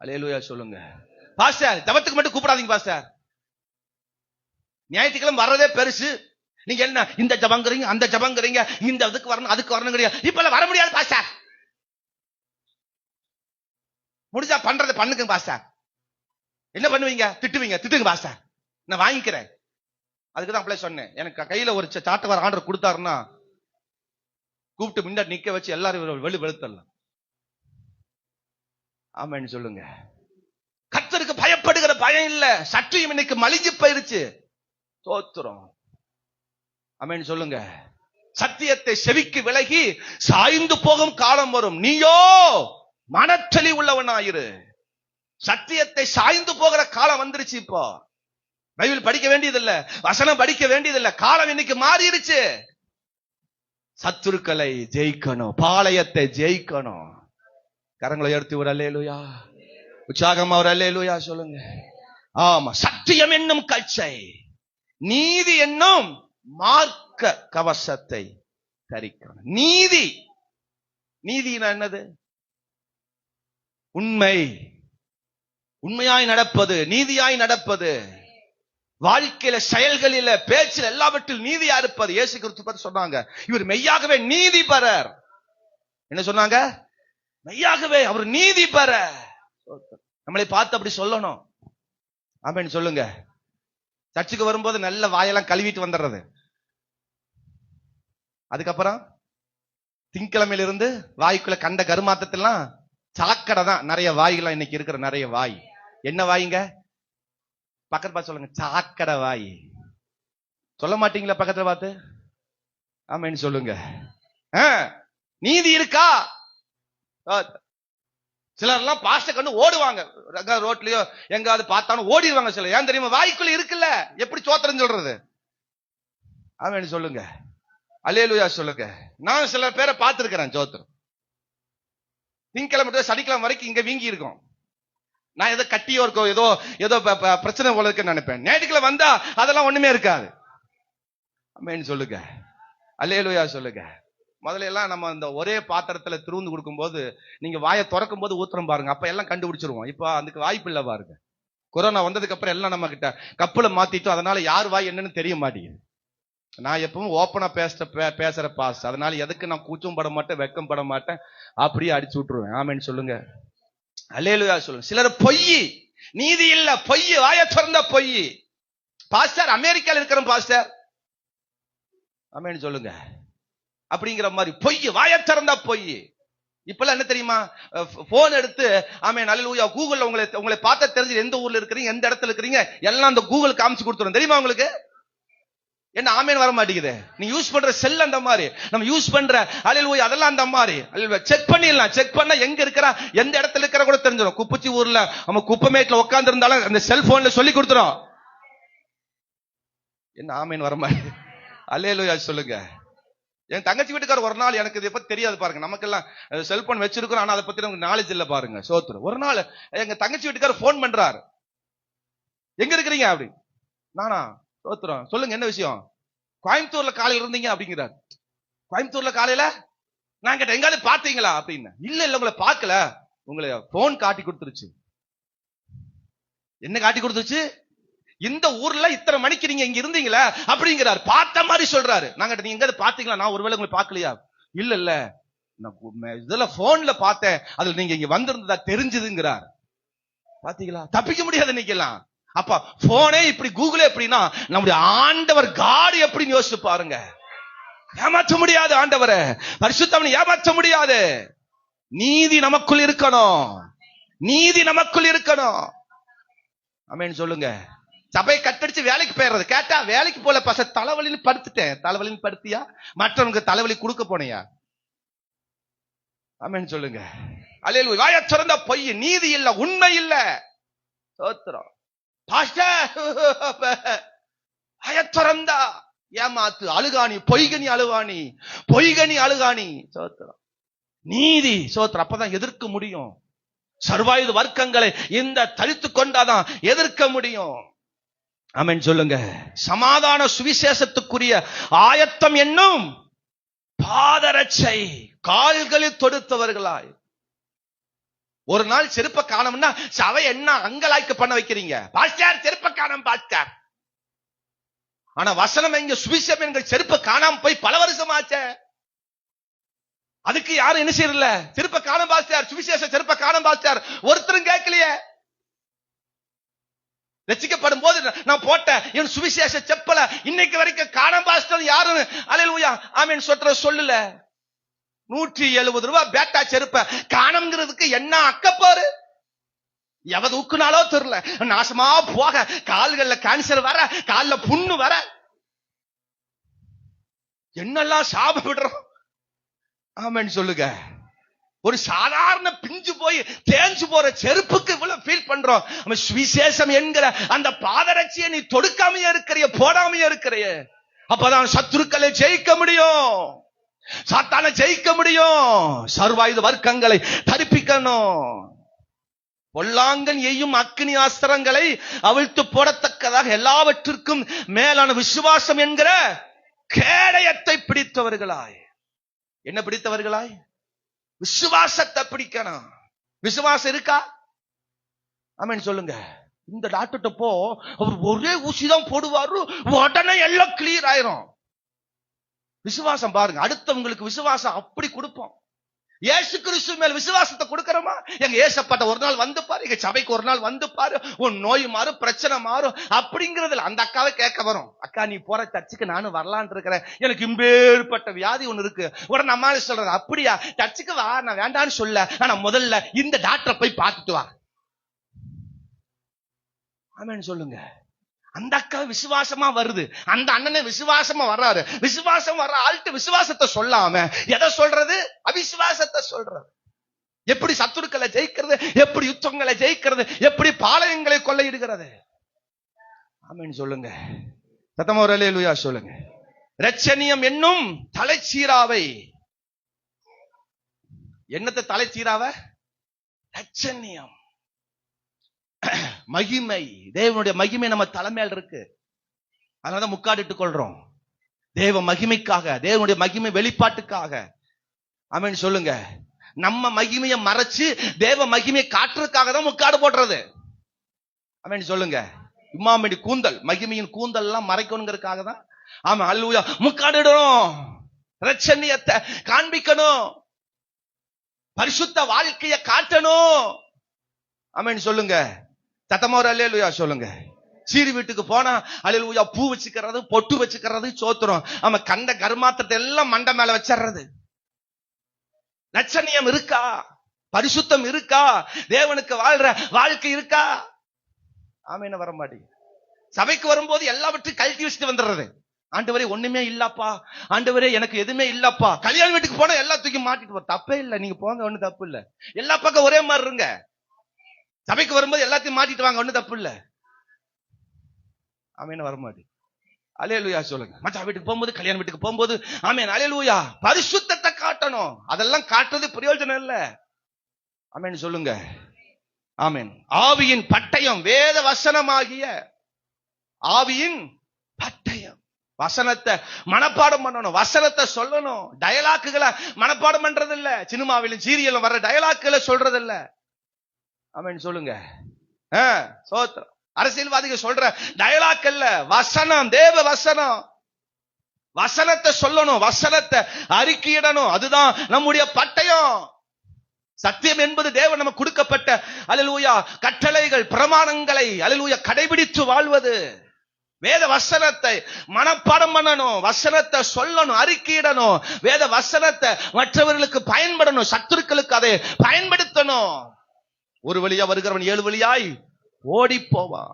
அல்லேலூயா சொல்லுங்க. பாஸ்டர் ஜெபத்துக்கு மட்டும் கூப்பிடாதீங்க பாஸ்டர். ஞாயிற்றுக்கிழமை வர்றதே பெருசு. நீங்க என்ன இந்த ஜபங்கறீங்க, அந்த ஜபங்கறீங்க, இந்த அதுக்கு வரணும் அதுக்கு வரணுங்கறீங்க. இப்ப வர முடியாது பாஸ்டர். முடிஞ்சா பண்றதை பண்ணுங்க பாஸ்டர். என்ன பண்ணுவீங்க? திட்டுவீங்க. திட்டுங்க பாஸ்டர், நான் வாங்கிக்கிறேன். அதுக்கு தான் அப்ளை சொன்னேன். எனக்கு கையில ஒரு சாட்டவர் ஆர்டர் கொடுத்தாருன்னா கூப்பிட்டு முன்னாடி நிக்க வச்சு எல்லாரும் வெளுத்தரலாம். ஆமென் சொல்லுங்க. கர்த்தருக்கு பயப்படுகிற பயம் இல்ல. சத்தியம் இன்னைக்கு மலிஞ்சு போயிருச்சு. ஸ்தோத்திரம். ஆமென் சொல்லுங்க. சத்தியத்தை செவிக்கு விலகி சாய்ந்து போகும் காலம் வரும். நீயோ மனச்சலி உள்ளவனாயிரு. சத்தியத்தை சாய்ந்து போகிற காலம் வந்துருச்சு. இப்போ பைபிள் படிக்க வேண்டியதில்ல, வசனம் படிக்க வேண்டியதில்ல. காலம் இன்னைக்கு மாறிடுச்சு. சத்துருக்களை ஜெயிக்கணும், பாளையத்தை ஜெயிக்கணும். கரங்களை எடுத்து ஒரு அல்லேலூயா, உற்சாகமா ஒரு அல்லேலூயா சொல்லுங்க. ஆமா, சத்தியம் என்னும் கச்சை, நீதி என்னும் மார்க்க கவசத்தை தரிக்கணும். நீதி, நீதினா என்னது? உண்மை, உண்மையாய் நடப்பது, நீதியாய் நடப்பது, வாழ்க்கையில செயல்களில பேச்சில் எல்லாவற்றிலும் நீதியா இருப்பது. இயேசு கிறிஸ்து பத்தி சொன்னாங்க, இவர் மெய்யாகவே நீதிபரர். என்ன சொன்னாங்க? மெய்யாகவே அவர் நீதிபரர். நம்மளை பார்த்து அப்படி சொல்லணும். ஆமென் சொல்லுங்க. சர்ச்சுக்கு வரும்போது நல்ல வாயெல்லாம் கழுவிட்டு வந்துடுறது. அதுக்கப்புறம் திங்கக்கிழமையிலிருந்து வாய்க்குள்ள கண்ட கருமாத்தத்தெல்லாம் சாக்கடை தான். நிறைய வாய்கள்லாம் இன்னைக்கு இருக்கிற நிறைய வாய். என்ன வாய்ங்க? பக்கத்துல பார்த்து சொல்லுங்க, சாக்கடை வாய். சொல்ல மாட்டீங்களா பக்கத்துல பார்த்து? ஆமென் சொல்லுங்க. நீதி இருக்கா? சிலர் எல்லாம் பாஸ்ட கண்டு ஓடுவாங்க. ரோட்லயோ எங்காவது பார்த்தாலும் ஓடிடுவாங்க சிலர். ஏன் தெரியுமா? வாய்க்குள்ள இருக்குல்ல, எப்படி சோத்திரம் சொல்றது? ஆமென் சொல்லுங்க. அல்லேலூயா சொல்லுங்க. நான் சில பேரை பார்த்திருக்கிறேன். சோத்திரம் திங்கக்கிழமை சனிக்கிழமை வரைக்கும் இங்க வீங்கி இருக்கும். நான் ஏதோ கட்டியோ இருக்கோ, ஏதோ ஏதோ பிரச்சனை போல இருக்குன்னு நினைப்பேன். ஞாயிற்றுக்கிழமை வந்தா அதெல்லாம் ஒண்ணுமே இருக்காது. ஆமென் சொல்லுங்க. அல்லேலூயா சொல்லுங்க. முதல்ல எல்லாம் நம்ம இந்த ஒரே பாத்திரத்துல திருவுந்து கொடுக்கும் போது நீங்க வாயை திறக்கும் போது ஊத்துறோம் பாருங்க, அப்ப எல்லாம் கண்டுபிடிச்சிருவோம். இப்ப அதுக்கு வாய்ப்பு இல்ல பாருங்க. கொரோனா வந்ததுக்கு அப்புறம் எல்லாம் நம்ம கிட்ட கப்புல மாத்திட்டோம். அதனால யார் வாய் என்னன்னு தெரிய மாட்டேங்குது. நான் எப்பவும் ஓப்பனா பேசுற பாஸ். அதனால எதுக்கு நான் கூச்சம் பட மாட்டேன், வெக்கம் பட மாட்டேன், அப்படியே அடிச்சு விட்டுருவேன். ஆமென் சொல்லுங்க. அல்லேலூயா சொல்லுங்க. சிலர் பொய், நீதி இல்ல, பொய், வாயை திறந்த பொய். பாஸ்டர் அமெரிக்கால இருக்கிற பாஸ்டர், ஆமென் சொல்லுங்க, அப்படிங்கிற மாதிரி பொய், வாயை திறந்த பொய். இப்பெல்லாம் என்ன தெரியுமா? போன் எடுத்து ஆமென் அல்லேலூயா கூகுள்ல உங்களை பார்த்த தெரிஞ்சு எந்த ஊர்ல இருக்கிறீங்க, எந்த இடத்துல இருக்கிறீங்க எல்லாம் அந்த கூகுள் காமிச்சு கொடுத்துரும். தெரியுமா உங்களுக்கு? என்ன ஆமேன் வர மாட்டேங்குது? நீ யூஸ் பண்ற செல் அந்த மாதிரி, நம்ம யூஸ் பண்ற அல்லேலூயா அதெல்லாம் அந்த மாதிரி. செக் பண்ணிடலாம். செக் பண்ணா எங்க இருக்கிறா, எந்த இடத்துல இருக்கிற கூட தெரிஞ்சிடும். குப்பச்சி ஊர்ல நம்ம குப்பமேட்ல உட்கார்ந்து இருந்தாலும் அந்த செல்போன்ல சொல்லி கொடுத்துரும். என்ன ஆமேன் வர மாட்டேங்குது? அல்லேலூயா சொல்லுங்க. என் தங்கச்சி வீட்டுக்காரர் ஒரு நாள், எனக்கு இதை பத்தி தெரியாது பாருங்க, நமக்கெல்லாம் செல்போன் வச்சிருக்கிறோம், ஆனா அதை பத்தி நமக்கு நாலேஜ் இல்ல பாருங்க. சோத்திரம். ஒரு நாள் எங்க தங்கச்சி வீட்டுக்காரர் போன் பண்றாரு, எங்க இருக்கிறீங்க அப்படி. நானா? சோத்திரம். சொல்லுங்க என்ன விஷயம்? கோயம்புத்தூர்ல காலையில இருந்தீங்க அப்படிங்கிறார். கோயம்புத்தூர்ல காலையில? நான் கேட்டேன் எங்காவது பாத்தீங்களா அப்படின்னு. இல்ல இல்ல உங்களை பார்க்கல, உங்களை போன் காட்டி கொடுத்துருச்சு. என்ன காட்டி கொடுத்துருச்சு? இந்த ஊர்ல இத்தனை மணிக்கு நீங்க இங்க இருந்தீங்களா அப்படிங்கிறார். பார்த்த மாதிரி சொல்றாரு. நாங்க நீங்க எங்க பாத்தீங்களா? நான் ஒருவேளை உங்களை பார்க்கலையா? இல்ல இல்ல நான் இதுல போன்ல பார்த்தேன், அதுல நீங்க இங்க வந்திருந்ததா தெரிஞ்சதுங்கிறார். பாத்தீங்களா? தப்பிக்க முடியாது இன்னைக்கெல்லாம். அப்ப போனே இப்படி, கூகுளே எப்படின்னா நம்முடைய ஆண்டவர் காட் எப்படின்னு யோசிச்சு பாருங்க. ஏமாற்ற முடியாது ஆண்டவரை, பரிசுத்தவனை ஏமாற்ற முடியாது. நீதி நமக்குள் இருக்கணும், நீதி நமக்குள் இருக்கணும். ஆமென் சொல்லுங்க. சபை கட்டடிச்சு வேலைக்கு போயிடுறது. கேட்டா வேலைக்கு போல பச, தலைவலின்னு படுத்துட்டேன். தலைவலின்னு படுத்தியா? மற்றவனுக்கு தலைவலி கொடுக்க போனியா? ஆமென் சொல்லுங்க. அல்லேலூயா. வாயை திறந்த பொய், நீதி இல்ல, உண்மை இல்ல. சோத்திரம். திறந்தா ஏமாத்து, அழுகாணி, பொய்கனி அழுகாணி, பொய்கனி அழுகாணி. சோத்திரம். நீதி. சோத்திரம். அப்பதான் எதிர்க்க முடியும். சர்வாயுத வர்க்கங்களை இந்த தரித்து கொண்டாதான் எதிர்க்க முடியும். ஆமென் சொல்லுங்க. சமாதான சுவிசேஷத்துக்குரிய ஆயத்தம் என்னும் பாதரட்சை கால்களில் தொடுத்தவர்களாய். ஒரு நாள் செருப்ப காணோம்னா சபை என்ன அங்கலாய்க்கு பண்ண வைக்கிறீங்க? பாஸ்டர் செருப்ப காணோம் பாஸ்டர். ஆனா வசனம் எங்க, சுவிசேஷம் எங்க செருப்ப காணாம போய் பல வருஷம் ஆச்சே. அதுக்கு யாரும் என்ன செய்யறதில்ல. செருப்ப காணோம் பாஸ்டர், சுவிசேஷ செருப்ப காணோம் பாஸ்டர், ஒருத்தரும் கேட்கலையே. ரட்சிக்கப்படும் போது நான் போட்ட என் சுவிசேஷ செப்பல இன்னைக்கு வரைக்கும் காணோம் பாஸ்டர் யாரும் அல்லேலூயா ஆமென் சொல்லல. 170 ரூபாய் பேட்டா செருப்ப காணம்ங்கிறதுக்கு என்ன அக்கப்பாரு? எவ தூக்குனாலோ தெரியல, நாசமா போக, கால்கள்ல கேன்சர் வர, கால்ல புண்ணு வர, என்னெல்லாம் சாபம் விடுறோம். ஆமென் சொல்லுங்க. ஒரு சாதாரண பிஞ்சு போய் தேஞ்சு போற செருப்புக்கு இவ்வளவு ஃபீல் பண்றோம். சுவிசேஷம் என்கிற அந்த பாதரட்சியை நீ தொடுக்காமையே இருக்கிறிய, போடாமையே இருக்கிறிய. அப்பதான் சத்துருக்களை ஜெயிக்க முடியும், சாத்தானை ஜெயிக்க முடியும். சர்வாயுத வர்க்கங்களை தரிப்பிக்கணும். பொல்லாங்கன் எய்யும் அக்னி ஆஸ்திரங்களை அவிழ்த்து போடத்தக்கதாக எல்லாவற்றிற்கும் மேலான விசுவாசம் என்கிற கேடயத்தை பிடித்தவர்களாய். என்ன பிடித்தவர்களாய்? விசுவாசத்தை பிடிக்கணும். விசுவாசம் இருக்கா? ஆமென் சொல்லுங்க. இந்த டாக்டர்கிட்ட போ, அவர் ஒரே ஊசி தான் போடுவாரு, உடனே எல்லாம் கிளியர் ஆயிரும். விசுவாசம் பாருங்க. அடுத்தவங்களுக்கு விசுவாசம் அப்படி கொடுப்போம். இயேசு கிறிஸ்து மேல் விசுவாசத்தை கொடுக்கிறோமா? எங்க ஏசப்பட்ட ஒரு நாள் வந்து பாரு, எங்க சபைக்கு ஒரு நாள் வந்து பாரு, உன் நோய் மாறும், பிரச்சனை மாறும் அப்படிங்கறதுல அந்த அக்காவை கேட்க வரும். அக்கா நீ போற சர்ச்சுக்கு நானும் வரலான் இருக்கிறேன், எனக்கு இம்பேற்பட்ட வியாதி ஒண்ணு இருக்கு. உடனே நம்மால சொல்றது, அப்படியா சர்ச்சுக்கு வா, நான் வேண்டான்னு சொல்ல, ஆனா முதல்ல இந்த டாக்டரை போய் பார்த்துட்டு வா. ஆமென் சொல்லுங்க. அந்த அக்கா விசுவாசமா வருது, அந்த அண்ணனை விசுவாசமா வர்றாரு. விசுவாசம் வர்ற ஆள்கிட்ட விசுவாசத்தை சொல்லாம எதை சொல்றது? அவிசுவாசத்தை சொல்றது. எப்படி சத்துருக்களை ஜெயிக்கிறது, எப்படி யுத்தங்களை ஜெயிக்கிறது, எப்படி பாளையங்களை கொள்ளையிடுகிறது. ஆமென் சொல்லுங்க. சத்தமா ஒரு அல்லேலூயா சொல்லுங்க. இரட்சணியம் என்னும் தலைச்சீராவை. என்னத்தை தலைச்சீராவ? இரட்சணியம், மகிமை, தேவனுடைய மகிமை நம்ம தலைமையில் இருக்கு. அதனாலதான் முக்காடிட்டுக் கொள்றோம். தேவ மகிமைக்காக, தேவனுடைய மகிமை வெளிப்பாட்டுக்காக. ஆமென் சொல்லுங்க. நம்ம மகிமையை மறைச்சு தேவ மகிமையை காட்டுறதுக்காக தான் முக்காடு போடுறது. ஆமென் சொல்லுங்க. இம்மாமடி கூந்தல், மகிமையின் கூந்தல் எல்லாம் மறைக்கணுங்கிறதுக்காக தான். ஆமா அல்லேலூயா முக்காடிடணும். இரட்சணியத்தை காண்பிக்கணும், பரிசுத்த வாழ்க்கையை காட்டணும். ஆமென் சொல்லுங்க. சத்தமா ஒரு அல்லேலூயா சொல்லுங்க. சீரி வீட்டுக்கு போனா அல்லேலூயா பூ வச்சுக்கிறது, பொட்டு வச்சுக்கிறது, சோத்திரம். ஆமா கண்ட கர்மாத்திரத்தை எல்லாம் மண்டை மேல வச்சிடுறது. லட்சணியம் இருக்கா? பரிசுத்தம் இருக்கா? தேவனுக்கு வாழ்ற வாழ்க்கை இருக்கா? ஆமென் வர மாட்டேங்குது. சபைக்கு வரும்போது எல்லாவற்றையும் கழட்டி வச்சுட்டு வந்துடுறது. ஆண்டவரே ஒண்ணுமே இல்லப்பா, ஆண்டவரே எனக்கு எதுவுமே இல்லப்பா. கல்யாண வீட்டுக்கு போனா எல்லாத்துக்கும் மாட்டிட்டு போற, தப்பே இல்ல, நீங்க போங்க, ஒண்ணு தப்பு இல்ல. எல்லா பக்கம் ஒரே மாதிரி இருங்க. சபைக்கு வரும்போது எல்லாத்தையும் மாட்டிட்டு வாங்க, ஒண்ணு தப்பு இல்ல. ஆமேன், வரமாட்டி. அல்லேலூயா சொல்லுங்க. மற்ற வீட்டுக்கு போகும்போது, கல்யாண வீட்டுக்கு போகும்போது ஆமேன் அல்லேலூயா பரிசுத்தத்தை காட்டணும். அதெல்லாம் காட்டுறது பிரயோஜனம் இல்ல. ஆமேன் சொல்லுங்க. ஆமேன். ஆவியின் பட்டயம் வேத வசனமாகிய ஆவியின் பட்டயம். வசனத்தை மனப்பாடம் பண்ணணும், வசனத்தை சொல்லணும். டயலாக்குகளை மனப்பாடம் பண்றது இல்ல. சினிமாவிலும் சீரியலும் வர்ற டயலாக்குகளை சொல்றது இல்ல. ஆமேன் சொல்லுங்க. சோத்திரம். அரசியல்வாதிகள் சொல்ற டயலாக் அல்ல, வசனம், தேவ வசனம். வசனத்தை சொல்லணும், வசனத்தை அறிக்கையிடணும். அதுதான் நம்முடைய பட்டயம். சத்தியம் என்பது தேவன் நமக்கு கொடுக்கப்பட்ட அல்லேலூயா கட்டளைகள், பிரமாணங்களை அல்லேலூயா கடைபிடித்து வாழ்வது. வேத வசனத்தை மனப்பாடம் பண்ணணும், வசனத்தை சொல்லணும், அறிக்கையிடணும். வேத வசனத்தை மற்றவர்களுக்கு பயன்படணும், சத்துருக்களுக்கு அதை பயன்படுத்தணும். ஒரு வழியா வருகிறவன் 7 வழியாய் ஓடி போவான்.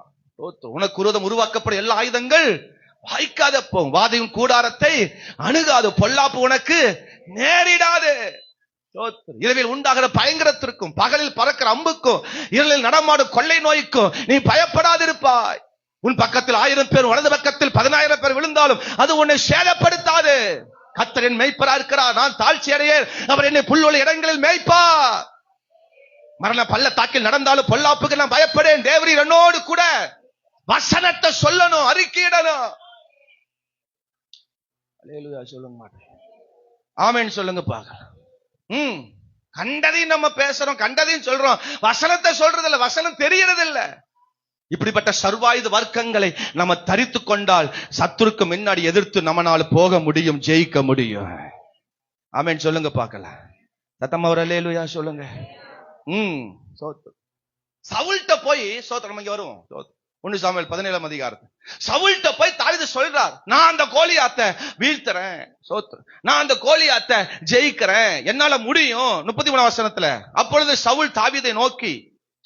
உனக்கு விரோதம் உருவாக்கப்படும் எல்லா ஆயுதங்கள் வாய்க்காத போகும். வாதையும் கூடாரத்தை அணுகாது, பொல்லாப்பு உனக்கு நேரிடாது. இரவில் உண்டாகிற பயங்கரத்திற்கும், பகலில் பறக்கிற அம்புக்கும், இரவில் நடமாடும் கொள்ளை நோய்க்கும் நீ பயப்படாதிருப்பாய். உன் பக்கத்தில் 1000 பேர், வலது பக்கத்தில் 10,000 பேர் விழுந்தாலும் அது உன்னை சேதப்படுத்தாது. கர்த்தர் என் மேய்ப்பரா இருக்கிறார், நான் தாழ்ச்சி அடையேன். அவர் என்னை புல்வெளி இடங்களில் மேய்ப்பார். மரண பள்ளத்தாக்கில் நடந்தாலும் பொல்லாப்புக்கு நான் பயப்படேன். தேவரீர் என்னோடு கூட. வசனத்தை சொல்லணும், அறிக்கையிடணும். அல்லேலூயா சொல்லுங்க மாட்டேன். ஆமென் சொல்லுங்க பார்க்கலாம். கண்டதையும் நம்ம பேசுறோம், கண்டதையும் சொல்றோம், வசனத்தை சொல்றது இல்ல, வசனம் தெரியறது இல்ல. இப்படிப்பட்ட சர்வாயுத வர்க்கங்களை நம்ம தரித்து கொண்டால் சத்துருக்கு முன்னாடி எதிர்த்து நம்மளால போக முடியும், ஜெயிக்க முடியும். ஆமென் சொல்லுங்க பார்க்கலாம். சத்தமா ஒரு அல்லேலூயா சொல்லுங்க. சவுல்ட்ட போய் சோத்திரம் இங்க வரும். 1 சாமுவேல் 17ஆம் அதிகாரம். சவுல்ட்ட போய் தாவீது சொல்றார், நான் அந்த கோலியாத்தை வீழ்த்துறேன், நான் அந்த கோலியாத்தை ஜெயிக்கிறேன், என்னால முடியும். 33ஆம் வசனத்துல அப்பொழுது சவுல் தாவீதை நோக்கி,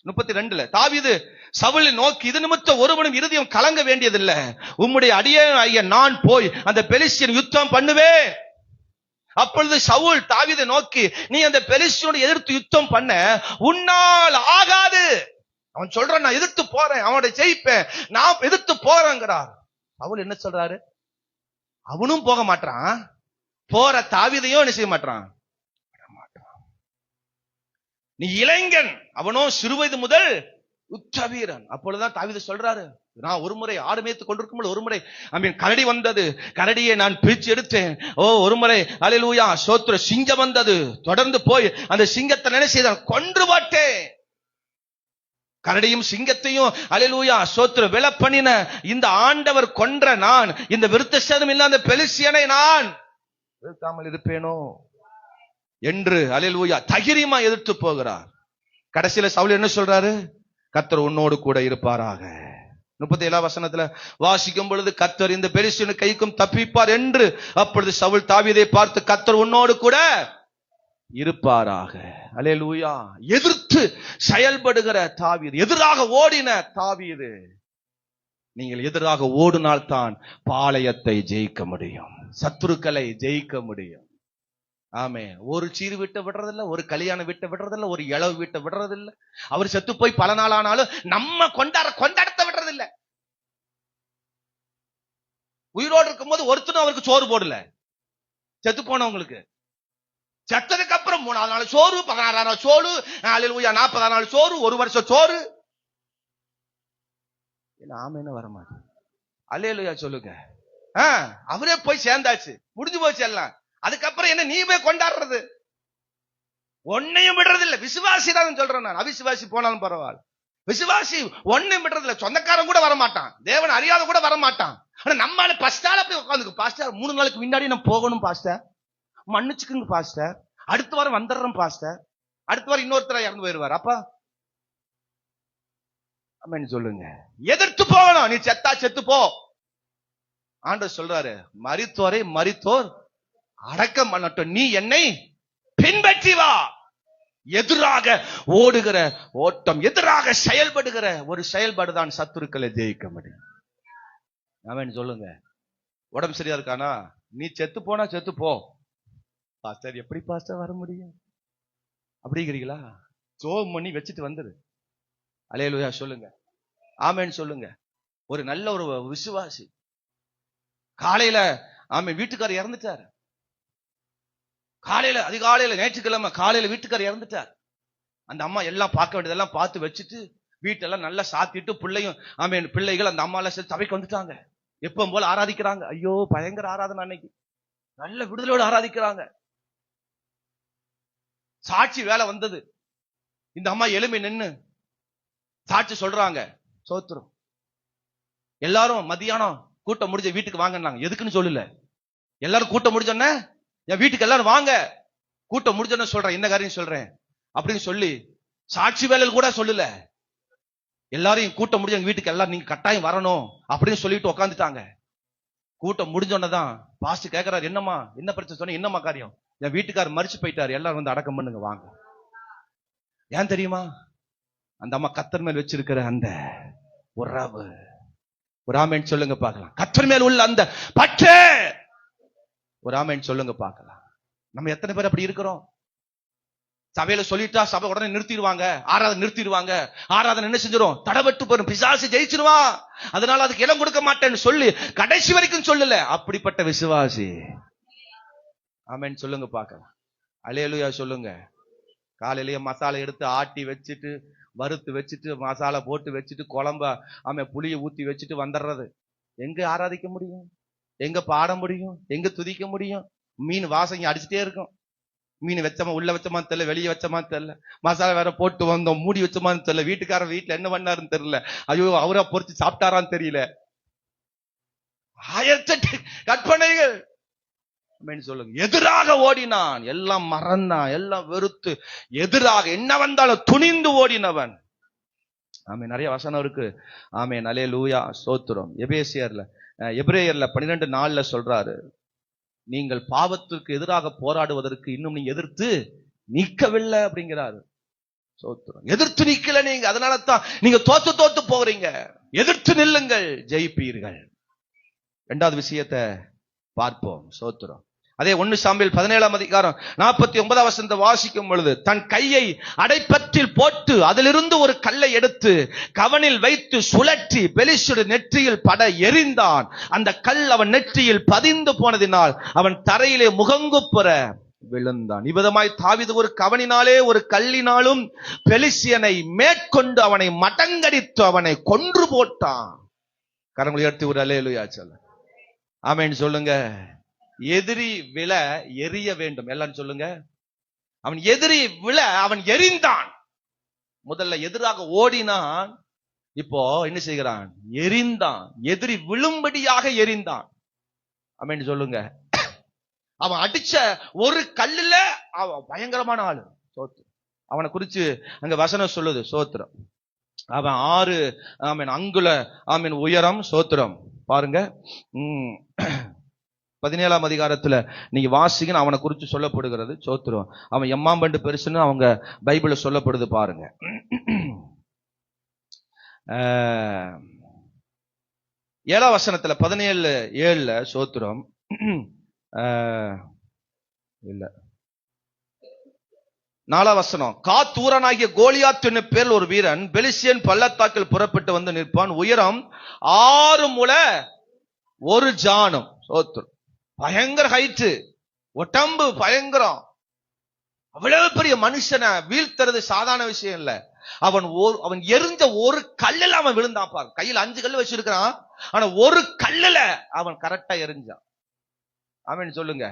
32ல தாவீது சவுலை நோக்கி, இது நிமித்தம் ஒருவனும் இருதயம் கலங்க வேண்டியதில்லை, உம்முடைய அடியேன் நான் போய் அந்த பெலிஸ்தியன் யுத்தம் பண்ணுவேன். அப்பொழுது சவுல் தாவீதை நோக்கி, நீ அந்த பெலிஸ்தியனோடு எதிர்த்து யுத்தம் பண்ண உன்னால் ஆகாது. அவன் சொல்றான், நான் எதிர்த்து போறேன், அவனோட ஜெயிப்பேன், நான் எதிர்த்து போறேங்கிறார். சவுல் என்ன சொல்றாரு? அவனும் போக மாட்டான், போற தாவீதையும் என்ன செய்ய மாட்டான். நீ இளைஞன், அவனோ சிறுவயது முதல் யுத்த வீரன். அப்பொழுதுதான் தாவீது சொல்றாரு, நான் ஒரு முறை ஆடு மேய்த்து கொண்டிருக்கும் ஒரு முறை கரடி வந்தது, கரடியை நான் பிரிச்சு எடுத்தேன். ஒரு முறை அல்லேலூயா சோத்திர சிங்கம் வந்தது, தொடர்ந்து போய் அந்த சிங்கத்தை என்ன செய்தான், கொன்று போட்டேன். கரடியும் சிங்கத்தையும் அல்லேலூயா சோத்திர விலை பண்ணின இந்த ஆண்டவர் கொன்ற நான், இந்த விருத்த சேதம் இல்லாத பெலிஸ்தியனை நான் வீழ்த்தாமல் இருப்பேனோ என்று அல்லேலூயா தைரியமா எதிர்த்து போகிறார். கடைசியில சவுல் என்ன சொல்றாரு? கர்த்தர் உன்னோடு கூட இருப்பாராக. 37ஆம் வசனத்துல வாசிக்கும் பொழுது, கர்த்தர் இந்த பெலிஸ்தியன் கைக்கும் தப்பிப்பார் என்று. அப்பொழுது சவுல் தாவீதை பார்த்து, கர்த்தர் உன்னோடு கூட இருப்பாராக. அல்லேலூயா. எதிர்த்து செயல்படுகிற தாவீது, எதிராக ஓடின தாவீது. நீங்கள் எதிராக ஓடினால் தான் பாளையத்தை ஜெயிக்க முடியும், சத்துருக்களை ஜெயிக்க முடியும். ஆமே. ஒரு சீரு விட்டு விடுறதில்ல, ஒரு கல்யாணம் விட்டு விடுறதில்ல, ஒரு இளவு விட்டு விடுறதில்ல. அவர் செத்து போய் பல நாள் ஆனாலும் நம்ம கொண்டாடத்த விடுறதில்ல. உயிரோடு இருக்கும் போது ஒருத்தனும் அவருக்கு சோறு போடல. செத்து போனவங்களுக்கு செத்ததுக்கு அப்புறம் 3ஆவது நாள் சோறு, 16ஆம் நாள் சோறு, 40ஆம் நாள் சோறு, 1 வருஷம் சோறு. ஆமேன்னு வரமாட்டேன். அல்லேலூயா சொல்லுங்க. அவரே போய் சேர்ந்தாச்சு, முடிஞ்சு போச்சு எல்லாம். அதுக்கப்புறம் என்ன நீ போய் கொண்டாடுறது? ஒன்னையும் விடுறது இல்ல. விசுவாசி தான் சொல்றேன் நான், அவிசுவாசி போனாலும் பரவாயில்ல. விசுவாசி ஒன்னையும் விடுறது இல்ல. சொந்தக்காரன் கூட வரமாட்டான், தேவன் அறியாத கூட வரமாட்டான். ஆனா நம்மளால பஸ்டால போய் உட்காந்துக்கு, பாஸ்டர் 3 நாளுக்கு முன்னாடி நான் போகணும் பாஸ்டர், மன்னிச்சுக்குங்க பாஸ்டர், அடுத்த வாரம் வந்துடுறோம் பாஸ்டர், அடுத்த வாரம் இன்னொருத்தர் இறந்து போயிருவார். அப்பா ஆமென் சொல்லுங்க. எதிர்த்து போகணும். நீ செத்தா செத்து போ. ஆண்டவர் சொல்றாரு, மரித்தோரை மரித்தோர் அடக்கம் பண்ணட்டும், நீ என்னை பின்பற்றி வா. எதிராக ஓடுகிற ஓட்டம், எதிராக செயல்படுகிற ஒரு செயல்பாடுதான் சத்துருக்களை ஜெயிக்க முடியும். ஆமென் சொல்லுங்க. உடம்பு சரியா இருக்கானா? நீ செத்து போனா செத்து போ. பாஸ்டர் எப்படி பாஸ்டர் வர முடியும் அப்படிங்கிறீங்களா? சோம் பண்ணி வச்சுட்டு வந்துரு. அல்லேலூயா சொல்லுங்க, ஆமென் சொல்லுங்க. ஒரு நல்ல ஒரு விசுவாசி காலையில வீட்டுக்காரர் இறந்துட்டார். காலையில அதிகாலையில ஞாயிற்றுக்கிழமை காலையில வீட்டுக்காரர் இறந்துட்டார். அந்த அம்மா எல்லாம் பார்க்க வேண்டியதெல்லாம் பார்த்து வச்சுட்டு வீட்டெல்லாம் நல்லா சாத்திட்டு பிள்ளைகள் அந்த அம்மா எல்லாம் சபைக்கு வந்துட்டாங்க. எப்பவும் போல ஆராதிக்கிறாங்க. ஐயோ பயங்கர ஆராதனை அன்னைக்கு, நல்ல விடுதலோடு ஆராதிக்கிறாங்க. சாட்சி வேலை வந்தது. இந்த அம்மா எலும்பி நின்னு சாட்சி சொல்றாங்க. சோத்திரம். எல்லாரும் மதியானம் கூட்டம் முடிஞ்ச வீட்டுக்கு வாங்கினாங்க. எதுக்குன்னு சொல்லல. எல்லாரும் கூட்டம் முடிஞ்சோன்னே என் வீட்டுக்கு எல்லாரும் வாங்க, கூட்டம் முடிஞ்சோன்னு சொல்றேன், என்ன காரியம் சொல்றேன் அப்படின்னு சொல்லி சாட்சி வேலையில் கூட சொல்லல. எல்லாரையும் கூட்டம் முடிஞ்ச எங்க வீட்டுக்கு எல்லாரும் நீங்க கட்டாயம் வரணும் அப்படின்னு சொல்லிட்டு உட்காந்துட்டாங்க. கூட்டம் முடிஞ்சோன்னதான் பாஸ்டர் கேட்கிறாரு, என்னம்மா என்ன பிரச்சனை சொன்ன, என்னம்மா காரியம்? என் வீட்டுக்காரர் மரிச்சு போயிட்டாரு, எல்லாரும் வந்து அடக்கம் பண்ணுங்க வாங்க. ஏன் தெரியுமா? அந்த அம்மா கர்த்தர் மேல் வச்சிருக்கிற அந்த உறவு. ஒரு ஆமென் சொல்லுங்க பார்க்கலாம். கர்த்தர் மேல் உள்ள அந்த பற்று. ஒரு ஆமென் சொல்லுங்க பார்க்கலாம். நம்ம எத்தனை பேர் அப்படி இருக்கிறோம்? சபையில சொல்லிட்டா சபை உடனே நிறுத்திடுவாங்க, ஆராதனை நிறுத்திடுவாங்க. ஆராதனை என்ன செஞ்சிடும்? தடபட்டு போயிடும், பிசாசு ஜெயிச்சிருவான், அதனால அதுக்கு இடம் கொடுக்க மாட்டேன்னு சொல்லி கடைசி வரைக்கும் சொல்லல. அப்படிப்பட்ட விசுவாசி. ஆமென் சொல்லுங்க பார்க்கலாம். அல்லேலூயா சொல்லுங்க. காலையிலேயே மசாலா எடுத்து ஆட்டி வச்சுட்டு வறுத்து வச்சுட்டு மசாலா போட்டு வச்சுட்டு குழம்ப புளியை ஊத்தி வச்சுட்டு வந்துடுறது. எங்க ஆராதிக்க முடியும்? எங்க பாட முடியும்? எங்க துதிக்க முடியும்? மீன் வாசனை அடிச்சுட்டே இருக்கும். மீன் வச்சமா உள்ள வச்சமா தெரியல, வெளியே வச்சமா தெரியல, மசாலா வேற போட்டு வந்தோம், மூடி வச்சமான்னு தெரியல, வீட்டுக்காரர் வீட்டுல என்ன பண்ணாருன்னு தெரியல, ஐயோ அவரா பொறிச்சு சாப்பிட்டாரான்னு தெரியல. ஆயிரத்தெட்டு கற்பனைகள். சொல்லுங்க. எதிராக ஓடினான், எல்லாம் மறந்தான், எல்லாம் வெறுத்து எதிராக என்ன வந்தாலும் துணிந்து ஓடினவன். நிறைய வசனம் இருக்கு. அல்லேலூயா ஸ்தோத்திரம். எபிரேயர்ல 12:4 சொல்றாரு, நீங்கள் பாவத்திற்கு எதிராக போராடுவதற்கு இன்னும் நீங்க எதிர்த்து நிற்கவில்லை அப்படிங்கிறாரு. ஸ்தோத்திரம். எதிர்த்து நிக்கல நீங்க, அதனால தான் நீங்க தோத்து போகிறீங்க. எதிர்த்து நில்லுங்கள், ஜெயிப்பீர்கள். இரண்டாவது விஷயத்தை பார்ப்போம். ஸ்தோத்திரம். அதே 1 சாமுவேல் 17:49 வாசிக்கும் பொழுது, தன் கையை அடைப்பற்றில் போட்டு அதிலிருந்து ஒரு கல்லை எடுத்து கவனில் வைத்து சுழற்றி பெலிஸ்தருடைய நெற்றியில் பட எறிந்தான். அந்த கல் அவன் நெற்றியில் பதிந்து போனதினால் அவன் தரையிலே முகங்குப்புற விழுந்தான். இவ்விதமாய் தாவீது ஒரு கவனினாலே ஒரு கல்லினாலும் பெலிஸ்தியனை மேற்கொண்டு அவனை மடங்கடித்து அவனை கொன்று போட்டான். கரங்களை உயர்த்தி ஒரு அல்லேலூயா சொல்ல. ஆமென் சொல்லுங்க. எதிரி விழ எரிய வேண்டும். எல்லாரும் சொல்லுங்க. அவன் எதிரி விழ அவன் எரிந்தான். முதல்ல எதிராக ஓடினான், இப்போ என்ன செய்கிறான்? எரிந்தான். எதிரி விழும்படியாக எரிந்தான். ஆமென் சொல்லுங்க. அவன் அடிச்ச ஒரு கல்லுல அவன் பயங்கரமான ஆளு. சோத்திரம். அவனை குறிச்சு அங்க வசனம் சொல்லுது. சோத்திரம். அவன் 6 அங்குல உயரம். சோத்திரம். பாருங்க 17ஆம் அதிகாரத்துல நீங்க வாசிங்க, அவனை குறித்து சொல்லப்படுகிறது. சோத்திரம். அவன் எம்மாம்பண்டு பெருசுன்னு அவங்க பைபிள்ல சொல்லப்படுது. பாருங்க 7ஆம் வசனத்துல 17:7 சோத்திரம். இல்ல 4ஆம் வசனம், காத்தூரனாகிய கோலியாத் என்னும் பேரில் ஒரு வீரன் பெலிஸ்தியன் பள்ளத்தாக்கில் புறப்பட்டு வந்து நிற்பான். உயரம் 6 முழ 1 ஜானும். சோத்திரம். பயங்கர ஹைட்டு, உடம்பு பயங்கரம். அவ்வளவு பெரிய மனுஷனை வீழ்த்துறது சாதாரண விஷயம் இல்ல. அவன் எரிஞ்ச ஒரு கல்லுல அவன் விழுந்தான். பாரு, கையில் 5 கல்லு வச்சிருக்கிறான், ஆனா ஒரு கல்லுல அவன் கரெக்டா எரிஞ்சான். அவன் சொல்லுங்க.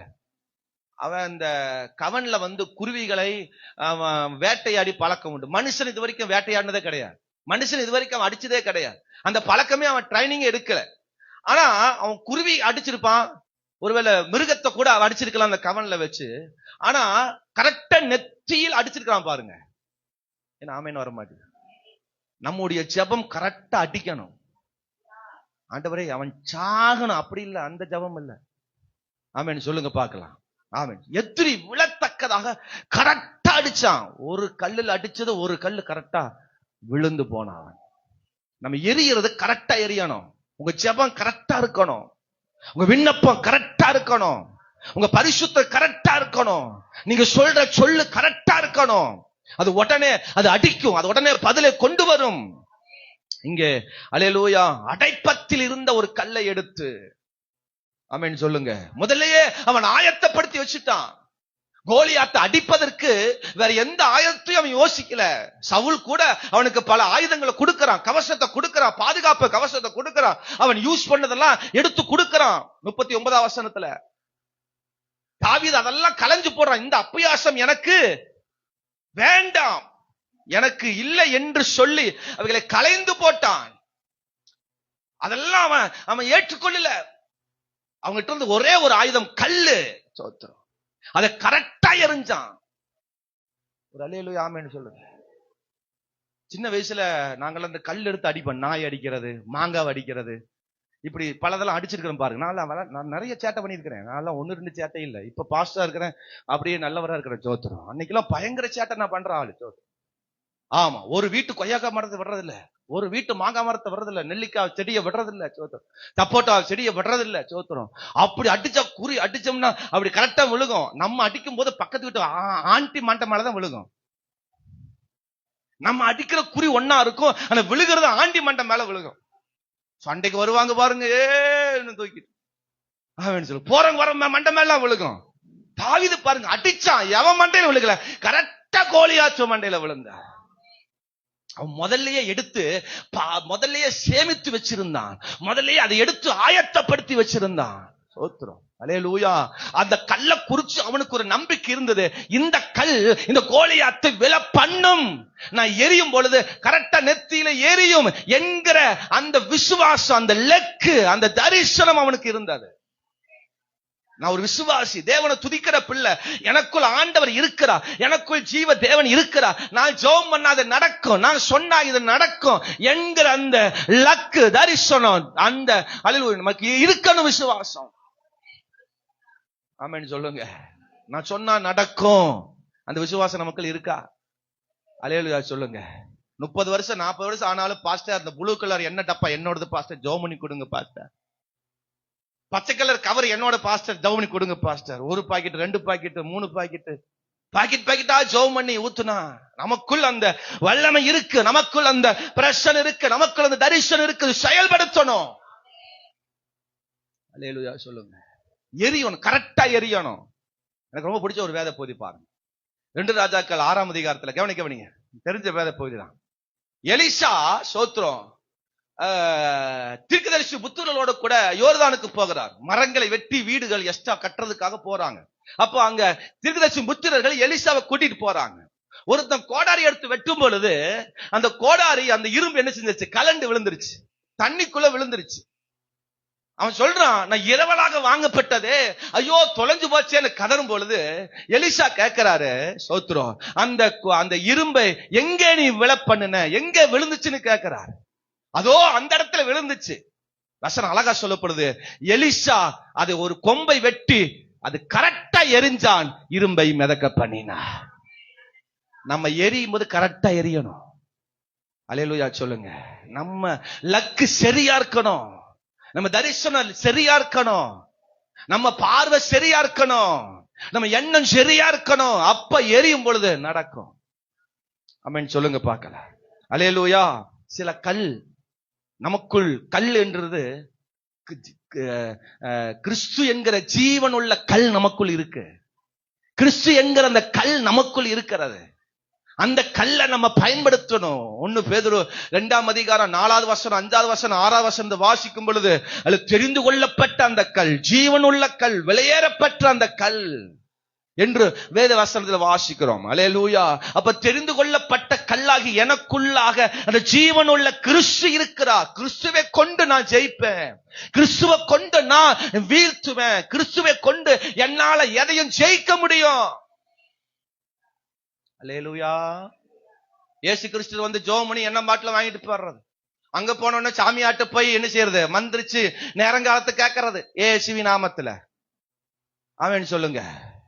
அவன் இந்த கவன்ல குருவிகளை அவன் வேட்டையாடி பழக்கம் உண்டு. மனுஷன் இது வரைக்கும் வேட்டையாடினதே கிடையாது. மனுஷன் இது வரைக்கும் அவன் அடிச்சதே கிடையாது. அந்த பழக்கமே அவன் ட்ரைனிங் எடுக்கல. ஆனா அவன் குருவி அடிச்சிருப்பான், ஒருவேளை மிருகத்தை கூட அவன் அடிச்சிருக்கலாம் அந்த கவன்ல வச்சு. ஆனா கரெக்டா நெத்தியில் அடிச்சிருக்கான். பாருங்க, ஏன்னா ஆமேன் வர மாட்டேங்குது. நம்முடைய ஜெபம் கரெக்டா அடிக்கணும். ஆண்டவரே அவன் சாகணும், அப்படி இல்ல, அந்த ஜெபம் இல்ல. ஆமேன் சொல்லுங்க பார்க்கலாம். ஆமேன். எதிரி விழத்தக்கதாக கரெக்டா அடிச்சான். ஒரு கல்லுல அடிச்சது ஒரு கல்லு கரெக்டா விழுந்து போனான். நம்ம எரியறது கரெக்டா எரியணும். உங்க ஜெபம் கரெக்டா இருக்கணும். உங்க விண்ணப்பம் கரெக்டா இருக்கணும், உங்க பரிசுத்தம் கரெக்டா இருக்கணும், நீங்க சொல்ற சொல்லு கரெக்டா இருக்கணும். அது உடனே அது அடிக்கும், அது உடனே பதிலை கொண்டு வரும். இங்கே அல்லேலூயா அடைப்பத்தில் இருந்த ஒரு கல்லை எடுத்து, ஆமென் சொல்லுங்க, முதல்லயே அவன் ஆயத்தப்படுத்தி வச்சுட்டான். கோலியாத்தை அடிப்பதற்கு வேற எந்த ஆயுதத்தையும் அவன் யோசிக்கல. சவுல் கூட அவனுக்கு பல ஆயுதங்களை கொடுக்கறான், கவசத்தை கொடுக்கறான், பாதுகாப்பு கவசத்தை கொடுக்கறான். அவன் யூஸ் பண்ணதெல்லாம் எடுத்து கொடுக்கறான். 39ஆம் வசனத்துல தாவீது அதெல்லாம் கலைஞ்சு போடுறான். இந்த அப்பியாசம் எனக்கு வேண்டாம், எனக்கு இல்லை என்று சொல்லி அவைகளை கலைந்து போட்டான். அதெல்லாம் அவன் ஏற்றுக்கொள்ளல. அவங்ககிட்ட இருந்து ஒரே ஒரு ஆயுதம் கல்லு. சோத்திரம். அதை கரெக்டா எறிஞ்சான். ஒரு அல்லேலூயா ஆமென் சொல்லுங்க. சின்ன வயசுல நாங்கள் அந்த கல் எடுத்து அடிப்போம். நாய் அடிக்கிறது, மாங்காய் அடிக்கிறது, இப்படி பலதெல்லாம் அடிச்சிருக்கிறேன் பாருங்க. நான் நிறைய சேட்டை பண்ணிருக்கிறேன். நான் 1-2 சேட்டை இல்லை. இப்ப பாஸ்டா இருக்கிறேன், அப்படியே நல்லவரா இருக்கிறேன். சோத்திரம். அன்னைக்கெல்லாம் பயங்கர சேட்டை நான் பண்ற ஆளு. சோத்திரம். ஆமா, ஒரு வீட்டு கொய்யாக்கா மரத்தை விடுறதில்ல, ஒரு வீட்டு மாங்காய் மரத்தை விடுறதில்ல, நெல்லிக்காய் செடியை விடுறதில்ல. சோத்திரம். சப்போட்டா செடியை விடுறதில்ல. சோத்திரம். அப்படி அடிச்சா குறி அடிச்சோம்னா அப்படி கரெக்டா விழுகும். நம்ம அடிக்கும் போது பக்கத்து வீட்டு ஆண்டி மாண்ட மேலதான் விழுகும். நம்ம அடிக்கிற குறி ஒன்னா இருக்கும், ஆனா விழுகிறது ஆண்டி மண்ட மேல விழுகும். சண்டைக்கு வருவாங்க பாருங்க, தூக்கிட்டு அவன் சொல்லு போறவங்க வர மண்ட மேல விழுகும். தாவீது பாருங்க அடிச்சான், எவன் மண்டையில விழுகல, கரெக்டா கோலியாத் மண்டையில விழுந்தா. அவன் முதல்லயே எடுத்து முதல்லயே சேமித்து வச்சிருந்தான், முதல்லயே அதை எடுத்து ஆயத்தப்படுத்தி வச்சிருந்தான். சோத்திரம். அல்லேலூயா. அந்த கல்லை குறிச்சு அவனுக்கு ஒரு நம்பிக்கை இருந்தது. இந்த கல் இந்த கோலியாத்தை விலை பண்ணும், நான் எரியும் பொழுது கரெக்டா நெத்தியில எரியும் என்கிற அந்த விசுவாசம், அந்த லெக்கு, அந்த தரிசனம் அவனுக்கு இருந்தது. நான் ஒரு விசுவாசி, தேவனை துதிக்கிற பிள்ளை, எனக்குள் ஆண்டவர் இருக்கிறார், எனக்குள் ஜீவ தேவன் இருக்கிறார், நான் ஜெபம் பண்ணாத நடக்கும், நான் சொன்னா இது நடக்கும் என்கிற அந்த லக்கு தரிசனம், அந்த அல்லேலூயா நமக்கு இருக்கணும் விசுவாசம். ஆமென் சொல்லுங்க. நான் சொன்னா நடக்கும், அந்த விசுவாசம் நமக்கு இருக்கா? அல்லேலூயா சொல்லுங்க. 30 வருஷம் 40 வருஷம் ஆனாலும் பாஸ்டர் அந்த ப்ளூ கலர் என்ன டப்பா என்னோடது பாஸ்டர், ஜெபம் பண்ணி கொடுங்க பாஸ்டர். பச்சை கலர் கவர் என்னோட பாஸ்டர், ஜெபம் பண்ணி கொடுங்க பாஸ்டர். 1 பாக்கெட் 2 பாக்கெட் 3 பாக்கெட் பாக்கெட்டா ஜெபம் பண்ணி ஊத்துனா நமக்குள் அந்த வல்லமை இருக்கு, நமக்குள் அந்த பிரஷன் இருக்கு, நமக்குள் அந்த தரிசனம் இருக்கு, செயல்படுத்தணும். அல்லேலூயா சொல்லுங்க. எரியணும், கரெக்டா எரியணும். எனக்கு ரொம்ப பிடிச்ச ஒரு வேத பகுதி பாருங்க, 2 ராஜாக்கள் 6ஆம் அதிகாரத்துல. கவனிங்க, தெரிஞ்ச வேத பகுதி தான். எலிசா சோத்திரம் தீர்க்கதரிசி புத்திரர்களோட கூட யோர்தானுக்கு போகிறார். மரங்களை வெட்டி வீடுகள் எக்ஸ்ட்ரா கட்டுறதுக்காக போறாங்க. அப்போ அங்க தீர்க்கதரிசி புத்திரர்கள் எலிசாவை கூட்டிட்டு போறாங்க. ஒருத்தன் கோடாரி எடுத்து வெட்டும் பொழுது அந்த கோடாரி, அந்த இரும்பு என்ன செஞ்சிருச்சு, கலண்டு விழுந்துருச்சு, தண்ணிக்குள்ள விழுந்துருச்சு. அவன் சொல்றான், நான் இரவலாக வாங்கப்பட்டதே, ஐயோ தொலைஞ்சு போச்சேன்னு கதறும் பொழுது எலிசா கேட்கிறாரு, சோத்ரம், அந்த இரும்பை எங்கே நீ விழ பண்ணுன, எங்க விழுந்துச்சுன்னு கேட்கிறாரு. அதோ அந்த இடத்துல விழுந்துச்சு. வசனம் அழகா சொல்லப்படுது, எலிசா அது ஒரு கொம்பை வெட்டி அது கரெக்டா எரிஞ்சான், இரும்பை மிதக்க பண்ணினா. நம்ம எரியும் போது கரெக்டா எரியணும். அல்லேலூயா சொல்லுங்க. நம்ம லக்கு சரியா இருக்கணும், நம்ம தரிசனம் சரியா இருக்கணும், நம்ம பார்வை சரியா இருக்கணும், நம்ம எண்ணம் சரியா இருக்கணும். அப்ப எரியும் பொழுது நடக்கும். ஆமென் சொல்லுங்க பார்க்கலாம். அல்லேலூயா. சில கல் நமக்குள், கல் என்றது கிறிஸ்து என்கிற ஜீவன் உள்ள கல் நமக்குள் இருக்கு. கிறிஸ்து என்கிற அந்த கல் நமக்குள் இருக்கிறது. அந்த கல்லை நம்ம பயன்படுத்தணும். 1 பேதுரு 2ஆம் அதிகாரம் 4வது வசனம் 5வது வசனம் 6வது வசனம் வாசிக்கும் பொழுது அது தெரிந்து கொள்ளப்பட்ட அந்த கல், ஜீவன் உள்ள கல், வெளியேறப்பட்ட அந்த கல் என்று வேத வசனத்தில் வாசிக்கிறோம். அல்லேலூயா. அப்ப தெரிந்து கொள்ளப்பட்ட கல்லாகி எனக்குள்ளாக அந்த ஜீவனுள்ள கிறிஸ்து இருக்கிறார். கிறிஸ்துவை கொண்டு நான் ஜெயிப்பேன், கிறிஸ்துவை கொண்டு நான் வீழ்த்துவேன், கிறிஸ்துவை கொண்டு என்னால எதையும் ஜெயிக்க முடியும். அல்லேலூயா. இயேசு கிறிஸ்து வந்து ஜெபம் பண்ணி என்ன பாட்டில வாங்கிட்டு போறது, அங்க போனோன்னு சாமியாட்ட போய் என்ன செய்யறது, மந்திரிச்சு நேரங்காலத்து கேட்கறது இயேசுவின் நாமத்துல. ஆமென் சொல்லுங்க.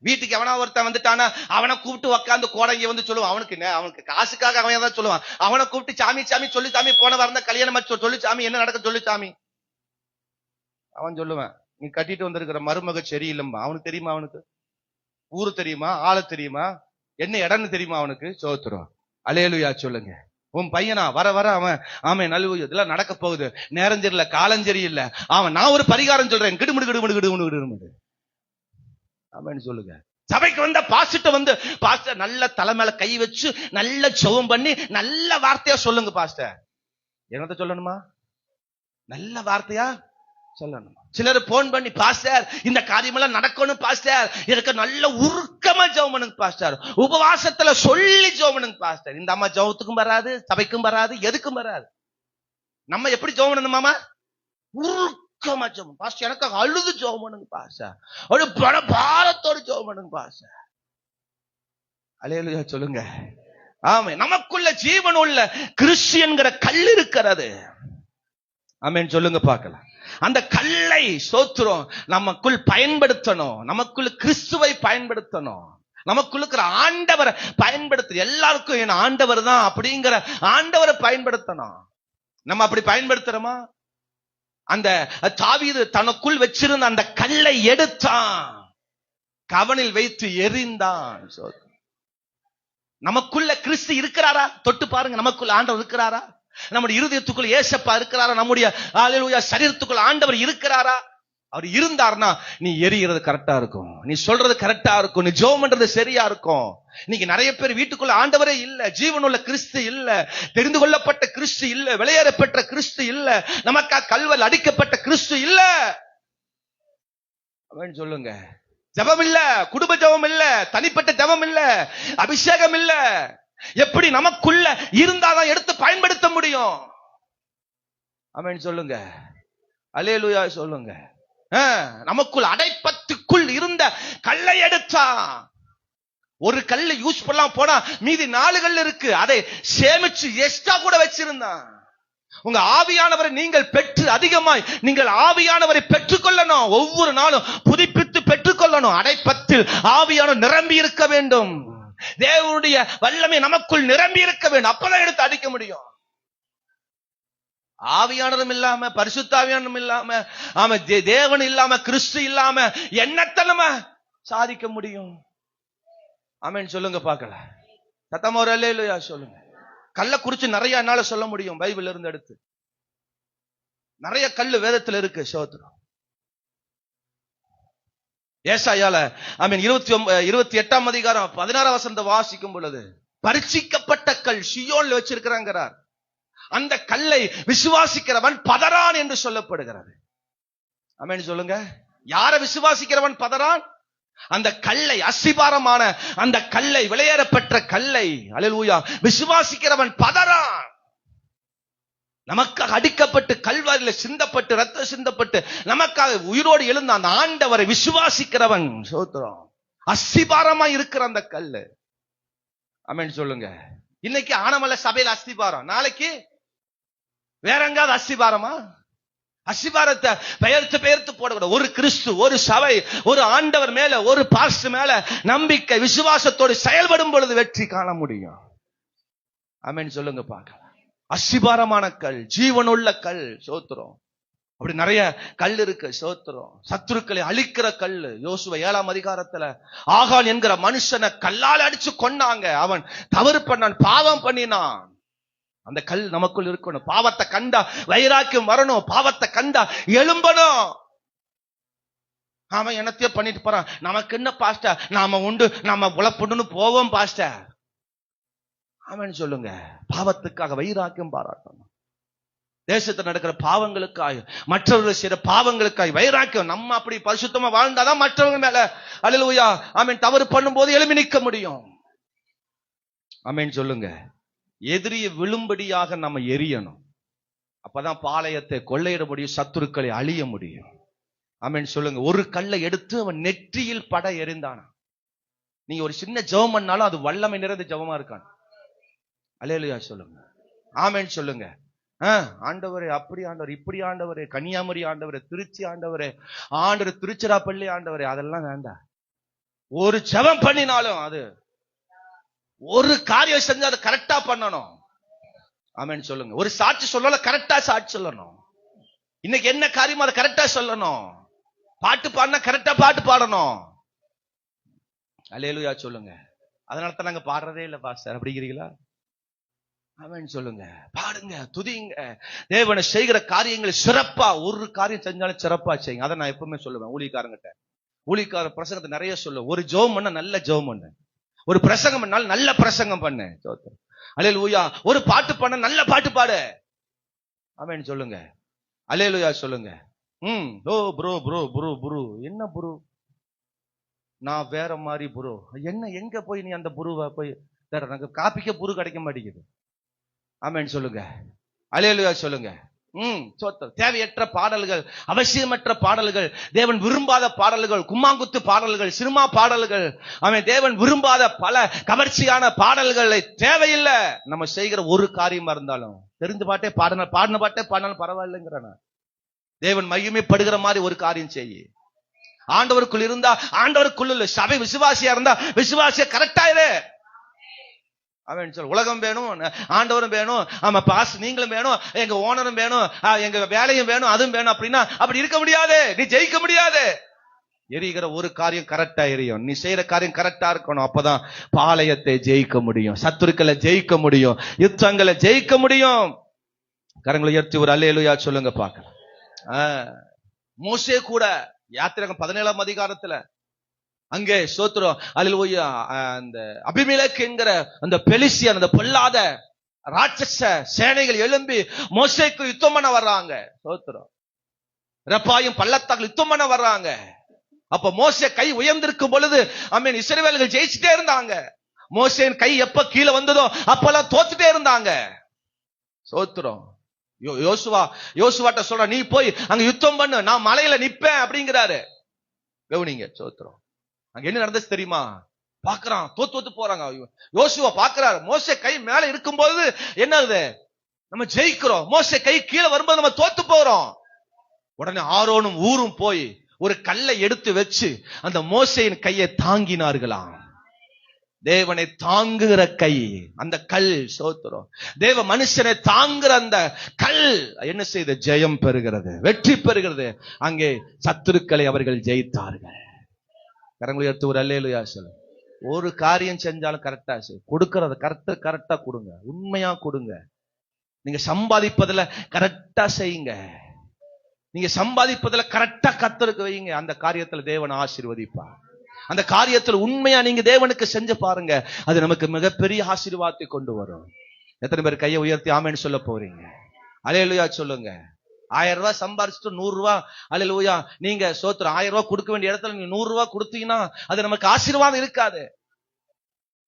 வீட்டுக்கு எவனா ஒருத்தன் வந்துட்டானா அவனை கூப்பிட்டு உட்காந்து கோடங்க வந்து சொல்லுவான். அவனுக்கு காசுக்காக அவன் தான் சொல்லுவான். அவனை கூப்பிட்டு சாமி சாமி சொல்லு சாமி, போன வாரம் தான் கல்யாணம் சொல்லு சாமி, என்ன நடக்க சொல்லு சாமி, அவன் சொல்லுவான். நீ கட்டிட்டு வந்திருக்கிற மருமக சரியில்லைம்பா. அவனுக்கு தெரியுமா? அவனுக்கு ஊரு தெரியுமா? ஆளு தெரியுமா? என்ன இடம்னு தெரியுமா அவனுக்கு? சோத்துரும். அல்லேலூயா சொல்லுங்க. உன் பையனா வர வர அவன் நல்ல இதெல்லாம் நடக்க போகுது, நேரம் தெரியல, காலம் சரியில்ல, நான் ஒரு பரிகாரம் சொல்றேன், கிடுமுடு கிடுமுடு கிடுமுடு கிடுமுடு. அவன் சொல்லுங்க. சபைக்கு வந்த பாஸ்டர் நல்ல தலை மேல கை வச்சு நல்ல ஜெபம் பண்ணி நல்ல வார்த்தையா சொல்லுங்க பாஸ்டர். என்னத்த சொல்லணுமா? நல்ல வார்த்தையா சொல்லணும். சிலர் போன் பண்ணி, பாஸ்டர் இந்த காரியமெல்லாம் நடக்கணும் பாஸ்டர், எனக்கு நல்ல உருக்கமா ஜெபம் பண்ணுங்க பாஸ்டர், உபவாசத்துல சொல்லி ஜெபம் பண்ணுங்க பாஸ்டர். இந்த அம்மா ஜெபத்துக்கும் வராது, சபைக்கும் வராது, எதுக்கும் வராது. நம்ம எப்படி ஜெபம் பண்ணணுமாமா? உருக்கமா ஜெபம். பாஸ்டர் எனக்கு அழுது ஜெபம் பண்ணுங்க பாஸ்டர், ஒரு பல பாரத்தோடு ஜெபம் பண்ணுங்க பாஸ்டர். அல்லேலூயா சொல்லுங்க. ஆமே. நமக்குள்ள ஜீவன் உள்ள கிறிஸ்டியன்கிற கல் இருக்கிறது. ஆமென் சொல்லுங்க பார்க்கலாம். அந்த கல்லை சோத்துறோம் நமக்குள் பயன்படுத்தணும். நமக்குள்ள கிறிஸ்துவை பயன்படுத்தணும். நமக்குள்ள ஆண்டவரை பயன்படுத்த. எல்லாருக்கும் என் ஆண்டவர் தான் அப்படிங்கிற ஆண்டவரை பயன்படுத்தணும். நம்ம அப்படி பயன்படுத்துறோமா? அந்த தாவீது தனக்குள் வச்சிருந்த அந்த கல்லை எடுத்தான், கவனில் வைத்து எறிந்தான். நமக்குள்ள கிறிஸ்து இருக்கிறாரா? தொட்டு பாருங்க. நமக்குள்ள ஆண்டவர் இருக்கிறாரா? நம்முடைய இருதயத்துக்குள்ள ஏசப்பா இருக்கிறாரா? நம்முடைய அல்லேலூயா சரீரத்துக்குள்ள ஆண்டவர் இருக்கிறாரா? அவர் இருந்தார்னா நீ எரிகிறது கரெக்டா இருக்கும், நீ சொல்றது கரெக்டா இருக்கும், நீ ஜெபம் பண்றது சரியா இருக்கும். நீங்க நிறைய பேர் வீட்டுக்குள்ள ஆண்டவரே இல்ல, ஜீவனுள்ள கிறிஸ்து இல்ல, தெரிந்து கொள்ளப்பட்ட கிறிஸ்து இல்ல, வெளியேற பெற்ற கிறிஸ்து இல்ல, நமக்கா கல்வல் அடிக்கப்பட்ட கிறிஸ்து இல்ல. அவன் சொல்லுங்க. ஜெபம் இல்ல, குடும்ப ஜெபம் இல்ல, தனிப்பட்ட ஜெபம் இல்ல, அபிஷேகம் இல்ல. எப்படி நமக்குள்ள இருந்தாதான் எடுத்து பயன்படுத்த முடியும்? ஆமென் சொல்லுங்க. அல்லேலூயா சொல்லுங்க. நமக்குள் அடைப்பத்துக்குள் இருந்த கல்லை எடுத்தா. ஒரு கல் யூஸ் பண்ணலாம் போனா மீதி 4 கல் இருக்கு, அதை சேமிச்சு எக்ஸ்ட்ரா கூட வச்சிருந்தான். உங்க ஆவியானவரை நீங்கள் பெற்று அதிகமாய் நீங்கள் ஆவியானவரை பெற்றுக்கொள்ளணும். ஒவ்வொரு நாளும் புதுப்பித்து பெற்றுக்கொள்ளணும். அடைப்பத்தில் ஆவியானவர் நிரம்பி இருக்க வேண்டும். தேவனுடைய வல்லமை நமக்குள் நிரம்பி இருக்க வேண்டும். அப்பதான் எடுத்து அடிக்க முடியும். ஆவியானதும் இல்லாம, பரிசுத்தாவியானதும் இல்லாம, தேவன் இல்லாம, கிறிஸ்து இல்லாம என்னத்தை நம்ம சாதிக்க முடியும்? ஆமென் சொல்லுங்க பார்க்கலாம். சத்தமா ஒரு அல்லேலூயா சொல்லுங்க. கல்ல குறிச்சு நிறைய என்னால சொல்ல முடியும். பைபிள்ல இருந்து எடுத்து நிறைய கல்லு வேதத்துல இருக்கு. சோத்திரம். ஏசாயால 28ஆம் அதிகாரம் 16ஆம் வசனத்தை வாசிக்கும் பொழுது, பரிசிக்கப்பட்ட கல் சியோன்ல வச்சிருக்கிறாங்கிறார். அந்த கல்லை விசுவாசிக்கிறவன் பதறான் என்று சொல்லப்படுகிறது. ஆமென் சொல்லுங்க. யார விசுவாசிக்கிறவன் பதறான்? அந்த கல்லை, அஸ்திபாரமான அந்த கல்லை, வெளியேறப்பட்ட கல்லை அல்லேலூயா விசுவாசிக்கிறவன் பதறான். நமக்காக அடிக்கப்பட்டு கல்வாரியில சிந்தப்பட்டு ரத்தம் சிந்தப்பட்டு நமக்காக உயிரோடு எழுந்த அந்த ஆண்டவரை விசுவாசிக்கிறவன் சோத்திரம் அஸ்திபாரமா இருக்கிற அந்த கல்லு. ஆமென் சொல்லுங்க. இன்னைக்கு ஆனமல்ல சபையில அஸ்திபாரம், நாளைக்கு வேற எங்காவது அஸ்திபாரமா? அஸ்திபாரத்தை பெயர்த்து போடக்கூடாது. ஒரு கிறிஸ்து, ஒரு சபை, ஒரு ஆண்டவர் மேல, ஒரு பாஸ்டர் மேல நம்பிக்கை விசுவாசத்தோடு செயல்படும் பொழுது வெற்றி காண முடியும். ஆமென் சொல்லுங்க பார்க்கலாம். அஸ்திபாரமான கல், ஜீவனுள்ள கல். சோத்திரம். அப்படி நிறைய கல் இருக்கு. சோத்திரம். சத்துருக்களை அழிக்கிற கல். யோசுவா 7ஆம் அதிகாரத்துல ஆகான் என்கிற மனுஷனை கல்லால் அடிச்சு கொன்னாங்க. அவன் தவறு பண்ணான், பாவம் பண்ணினான். அந்த கல் நமக்குள் இருக்கணும். பாவத்தை கண்டா வைராக்கியம் வரணும். பாவத்தை கண்டா எழும்பணும். அவன் என்னத்தையோ பண்ணிட்டு போறான், நமக்கு என்ன பாஸ்டர், நாம உண்டு, நாம உழப்புன்னு போவோம் பாஸ்டர். அவன் சொல்லுங்க. பாவத்துக்காக வைராக்கியம் பாராட்டணும். தேசத்தில் நடக்கிற பாவங்களுக்காய், மற்றவர்கள் செய்யற பாவங்களுக்காய் வைராக்கியம். நம்ம அப்படி பரிசுத்தமா வாழ்ந்தாதான் மற்றவங்க மேல அல்லேலூயா ஆமென் தவறு பண்ணும் போது எழுப்பி நிற்க முடியும். ஆமென் சொல்லுங்க. எதிரிய விழும்படியாக நம்ம எரியணும். அப்பதான் பாளையத்தை கொள்ளையிட முடியும், சத்துருக்களை அழிய முடியும். ஆமென் சொல்லுங்க. ஒரு கல்லை எடுத்து அவன் நெற்றியில் பட எறிந்தான். நீங்க ஒரு சின்ன ஜெபம் பண்ணாலும் அது வல்லமை நிறைந்த ஜெபமா இருக்கான். அல்லேலூயா சொல்லுங்க. ஆமென் சொல்லுங்க. ஆண்டவரே, அப்படி ஆண்டவர், இப்படி ஆண்டவரே, கன்னியாகுமரி ஆண்டவரே, திருச்சி ஆண்டவரே, ஆண்டவர் திருச்சிராப்பள்ளி ஆண்டவரே, அதெல்லாம் வேண்டாம். ஒரு ஜெபம் பண்ணினாலும் அது ஒரு காரியம் செஞ்சு அதை கரெக்டா பண்ணணும். ஆமென் சொல்லுங்க. ஒரு சாட்சி சொல்லல, கரெக்டா சாட்சி சொல்லணும். இன்னைக்கு என்ன காரியமோ அதை கரெக்டா சொல்லணும். பாட்டு பாடினா கரெக்டா பாட்டு பாடணும். அல்லேலூயா சொல்லுங்க. அதனால தான் நாங்க பாடுறதே இல்ல பாஸ்டர் அப்படிங்கிறீங்களா? ஆமென் சொல்லுங்க. பாடுங்க, துதிங்க. தேவனை செய்கிற காரியங்களை சிறப்பா, ஒரு காரியம் செஞ்சாலும் சிறப்பா செய்யுங்க. அதை நான் எப்பவுமே சொல்லுவேன் ஊழியக்காரங்கிட்ட. ஊழியக்கார பிரசங்கத்தை நிறைய சொல்லுவேன். ஒரு ஜெபம் பண்ண நல்ல ஜெபம் பண்ணு, ஒரு பிரசங்கம் பண்ணாலும் நல்ல பிரசங்கம் பண்ணு. அல்லேலூயா. ஒரு பாட்டு பண்ண நல்ல பாட்டு பாடு. ஆமென் சொல்லுங்க. அல்லேலூயா சொல்லுங்க. ஓ ப்ரோ ப்ரோ ப்ரோ ப்ரோ என்ன ப்ரோ, நான் வேற மாதிரி ப்ரோ. என்ன எங்க போய் நீ அந்த புருவை போய் தேட, எனக்கு காப்பிக்க புரு கிடைக்க மாட்டேங்குது. ஆமென் சொல்லுங்க. அல்லேலூயா சொல்லுங்க. தேவையற்ற பாடல்கள், அவசியமற்ற பாடல்கள், தேவன் விரும்பாத பாடல்கள், கும்மாங்குத்து பாடல்கள், சினிமா பாடல்கள், அவன் தேவன் விரும்பாத பல கவர்ச்சியான பாடல்களை தேவையில்லை. நம்ம செய்கிற ஒரு காரியமா இருந்தாலும் தெரிஞ்ச பாட்டே பாடின பாட்டே பாடினாலும் பரவாயில்லைங்கிறான. தேவன் மகிமைப்படுகிற மாதிரி ஒரு காரியம் செய்ய. ஆண்டவருக்குள் இருந்தா ஆண்டவருக்குள்ள, சபை விசுவாசியா இருந்தா விசுவாசியா கரெக்டா இரு. அவன் சொல், உலகம் வேணும், ஆண்டவரும் வேணும், ஆமா பாஸ் நீங்களும் வேணும், எங்க ஓனரும் வேணும், எங்க வேலையும் வேணும், அதுவும் வேணும் அப்படின்னா அப்படி இருக்க முடியாது. நீ ஜெயிக்க முடியாது. எரிகிற ஒரு காரியம் கரெக்டா எரியும். நீ செய்யற காரியம் கரெக்டா இருக்கணும். அப்பதான் பாளையத்தை ஜெயிக்க முடியும், சத்துருக்களை ஜெயிக்க முடியும், யுத்தங்களை ஜெயிக்க முடியும். கரங்களை உயர்த்தி ஒரு அல்லேலூயா சொல்லுங்க பார்க்கலாம். மோசே கூட யாத்திராகமம் 17ஆம் அதிகாரத்துல அங்கே சோத்திரம் அல்லேலூயா, அந்த அபிமெலேக்கு என்கிற அந்த பெலிஸ்தியன், அந்த பொல்லாத ராட்சச சேனைகள் எழும்பி மோசேக்கு யுத்தம் பண்ண வர்றாங்க. சோத்திரம் ரெப்பாயும் பள்ளத்தாக்கில் யுத்தம் பண்ண வர்றாங்க. அப்ப மோசே கை உயர்ந்திருக்கும் பொழுது ஆமென் இஸ்ரவேலர்கள் ஜெயிச்சுட்டே இருந்தாங்க. மோசேன் கை எப்ப கீழே வந்ததோ அப்பெல்லாம் தோத்துட்டே இருந்தாங்க. சோத்திரம் யோசுவாட்ட சொல்ற, நீ போய் அங்க யுத்தம் பண்ணு, நான் மலையில நிப்பேன் அப்படிங்கிறாரு. கவனிங்க. சோத்திரம் அங்க என்ன நடந்துச்சு தெரியுமா? பாக்குறான், தோத்து போறாங்க. யோசுவா பாக்குறாரு, மோசே கை மேல இருக்கும்போது என்னது, நம்ம ஜெயிக்கிறோம். மோசே கை கீழே வரும்போது நம்ம தோத்து போறோம். உடனே ஆரோனும் ஊரும் போய் ஒரு கல்லை எடுத்து வச்சு அந்த மோசேயின் கையை தாங்கினார்களாம். தேவனை தாங்குகிற கை, அந்த கல். சோத்திரம் தேவ மனுஷனை தாங்குற அந்த கல் என்ன செய்த, ஜெயம் பெறுகிறது, வெற்றி பெறுகிறது. அங்கே சத்துருக்களை அவர்கள் ஜெயித்தார்கள். கரங்களை எடுத்து ஒரு அல்லேலூயா சொல்லு. ஒரு காரியம் செஞ்சாலும் கரெக்டா செய், கொடுக்கறத கரெக்டா கொடுங்க, உண்மையா கொடுங்க. நீங்க சம்பாதிப்பதுல கரெக்டா செய்யுங்க, நீங்க சம்பாதிப்பதுல கரெக்டா கர்த்தருக்கு வையுங்க. அந்த காரியத்துல தேவன் ஆசீர்வதிப்பார். அந்த காரியத்தில் உண்மையா நீங்க தேவனுக்கு செஞ்சு பாருங்க, அது நமக்கு மிகப்பெரிய ஆசீர்வாதத்தை கொண்டு வரும். எத்தனை பேர் கையை உயர்த்தி ஆமென் சொல்ல போறீங்க? அல்லேலூயா சொல்லுங்க. 1000 ரூபாய் சம்பாரிச்சுட்டு 100 ரூபாய் அல்லேலூயா நீங்க சோத்திரம் 1000 ரூபாய் கொடுக்க வேண்டிய இடத்துல நீங்க 100 ரூபாய் கொடுத்தீங்கன்னா அது நமக்கு ஆசீர்வாதம் இருக்காது.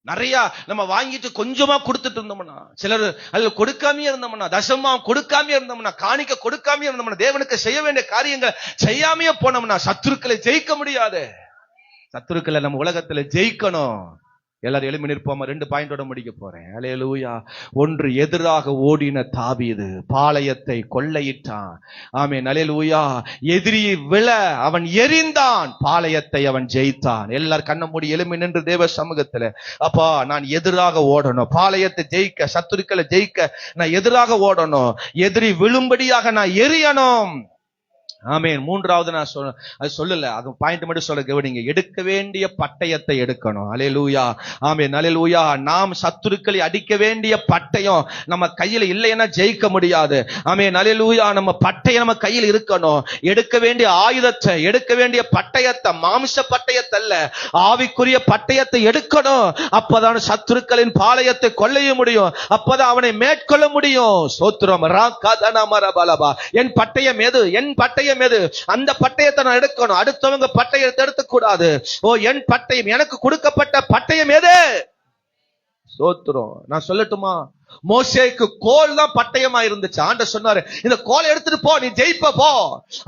நிறைய நம்ம வாங்கிட்டு கொஞ்சமா கொடுத்துட்டு இருந்தோம்னா, சிலர் அதுல கொடுக்காமயே இருந்தோம்னா, தசமா கொடுக்காமயே இருந்தோம்னா, காணிக்க கொடுக்காமயே இருந்தோம்னா, தேவனுக்கு செய்ய வேண்டிய காரியங்களை செய்யாமையே போனோம்னா சத்துருக்களை ஜெயிக்க முடியாது. சத்துருக்களை நம்ம உலகத்துல ஜெயிக்கணும். எல்லாரும் எழுப்பி நிற்போமா? 2 பாயிண்டோட முடிக்க போறேன். அல்லேலூயா. 1, எதிராக ஓடின தாவீது பாளையத்தை கொள்ளையிட்டான். ஆமென். அல்லேலூயா. எதிரியை விழ அவன் எரிந்தான், பாளையத்தை அவன் ஜெயித்தான். எல்லாரும் கண்ண மூடி எழுப்பி நின்று தேவ சமூகத்துல, அப்பா நான் எதிராக ஓடணும், பாளையத்தை ஜெயிக்க, சத்துருக்களை ஜெயிக்க நான் எதிராக ஓடணும், எதிரி விழும்படியாக நான் எரியணும். ஆமென். 3வது நான் அது சொல்லல, அது பாயிண்ட் மட்டும் சொல்ல கவனிங்க. எடுக்க வேண்டிய பட்டயத்தை எடுக்கணும். அல்லேலூயா. ஆமென். அல்லேலூயா. நாம் சத்துருக்களை அடிக்க வேண்டிய பட்டயம் நம்ம கையில இல்லைன்னா ஜெயிக்க முடியாது. ஆமென். அல்லேலூயா. நம்ம பட்டயம் நம்ம கையில் இருக்கணும். எடுக்க வேண்டிய ஆயுதத்தை, எடுக்க வேண்டிய பட்டயத்தை, மாம்ச பட்டயத்தை அல்ல, ஆவிக்குரிய பட்டயத்தை எடுக்கணும். அப்பதான் சத்துருக்களின் பாளையத்தை கொள்ளைய முடியும், அப்பதான் அவனை மேற்கொள்ள முடியும். சோத்திரம். ராகதனமரபலபா. என் பட்டயம் எது? என் பட்டயம் எது? அந்த பட்டயத்தை நான் எடுக்கணும். அடுத்தவங்க பட்டயத்தை எடுத்துக் கூடாது. என் பட்டயம், எனக்கு கொடுக்கப்பட்ட பட்டயம் எது? சோத்திரம். நான் சொல்லட்டுமா? மோசேக்கு கோல் தான் பட்டயமா இருந்துச்சு. ஆண்டவர் சொன்னாரு, இந்த கோலை எடுத்துட்டு போ, நீ ஜெயிப்ப போ.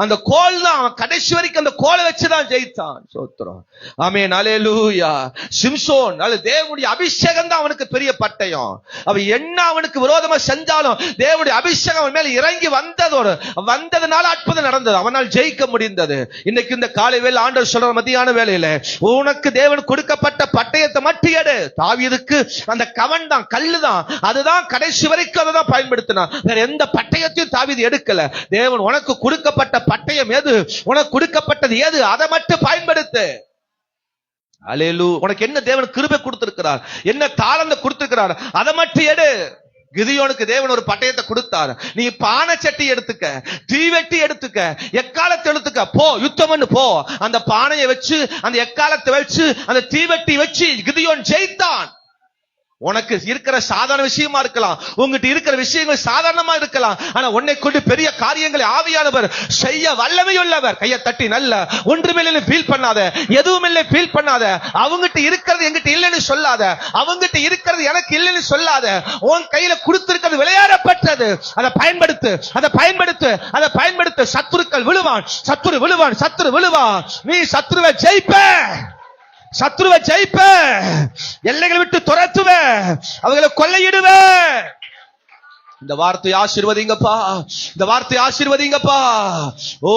அந்த கோல் தான், அவன் கடைசி வரைக்கும் அந்த கோலை வச்சுதான் ஜெயித்தான். சோத்திரம். ஆமென். அல்லேலூயா. சிம்சோன், அது தேவனுடைய அபிஷேகம் தான் அவனுக்கு பெரிய பட்டயம். அவன் என்ன அவனுக்கு விரோதமா செஞ்சாலும் தேவனுடைய அபிஷேகம் அவன் மேல இறங்கி வந்ததுனால அற்புதம் நடந்தது, அவனால் ஜெயிக்க முடிந்தது. இன்னைக்கு இந்த காலை வேளை ஆண்டவர் சொல்ற, மத்தியான வேளையில உனக்கு தேவன் கொடுக்கப்பட்ட பட்டயத்தை மட்டும் எடு. தாவீதுக்கு அந்த கவன் தான், கல்லு தான், அதுதான் அதுதான் கடைசி வரைக்கும் அதை தான் பயன்படுத்தினான். வேற எந்த பட்டயத்தையும் தாவீது எடுக்கல. தேவன் உனக்கு கொடுக்கப்பட்ட பட்டயம் எது, உனக்கு கொடுக்கப்பட்டது எது, அதை மட்டும் பயன்படுத்து. அல்லேலூயா. உனக்கு என்ன தேவன் கிருபை கொடுத்திருக்கிறார், என்ன தாளந்த கொடுத்திருக்கிறார், அதை மட்டும் எடு. கிதியோனுக்கு தேவன் ஒரு பட்டயத்தை கொடுத்தார். நீ பானை சட்டி எடுத்துக்க, தீவெட்டி எடுத்துக்க, எக்காலத்தை எடுத்துக்க, போ யுத்தம் பண்ணு போ. அந்த பானையை வச்சு, அந்த எக்காலத்தை வச்சு, அந்த தீவெட்டி வச்சு கிதியோன் ஜெயித்தான். உனக்கு இருக்கிற சாதாரண விஷயமா இருக்கலாம், உங்ககிட்ட இருக்கிற விஷயங்கள் சாதாரணமா இருக்கலாம். ஆனா உன்னை கொண்டு பெரிய காரியங்களை ஆவியானவர் செய்ய வல்லமை உள்ளவர். கையை தட்டி நல்ல ஒன்றுமில்லை ஃபீல் பண்ணாத, எதுவும் இல்லை ஃபீல் பண்ணாத. அவங்ககிட்ட இருக்கிறது என்கிட்ட இல்லைன்னு சொல்லாத, அவங்ககிட்ட இருக்கிறது எனக்கு இல்லைன்னு சொல்லாத. உன் கையில கொடுத்திருக்கிறது விளையாடப்பட்டது. அதை பயன்படுத்து, அதை பயன்படுத்து, அதை பயன்படுத்து. சத்துருக்கள் விழுவான், சத்துரு விழுவான், சத்துரு விழுவான். நீ சத்துருவை ஜெயிப்ப, சத்துருவை ஜெயிப்ப, எல்லைகளை விட்டு துரத்துவ, அவங்களை கொள்ளையிடுவ. இந்த வார்த்தை ஆசீர்வதிங்கப்பா, இந்த வார்த்தை ஆசீர்வதிங்கப்பா. ஓ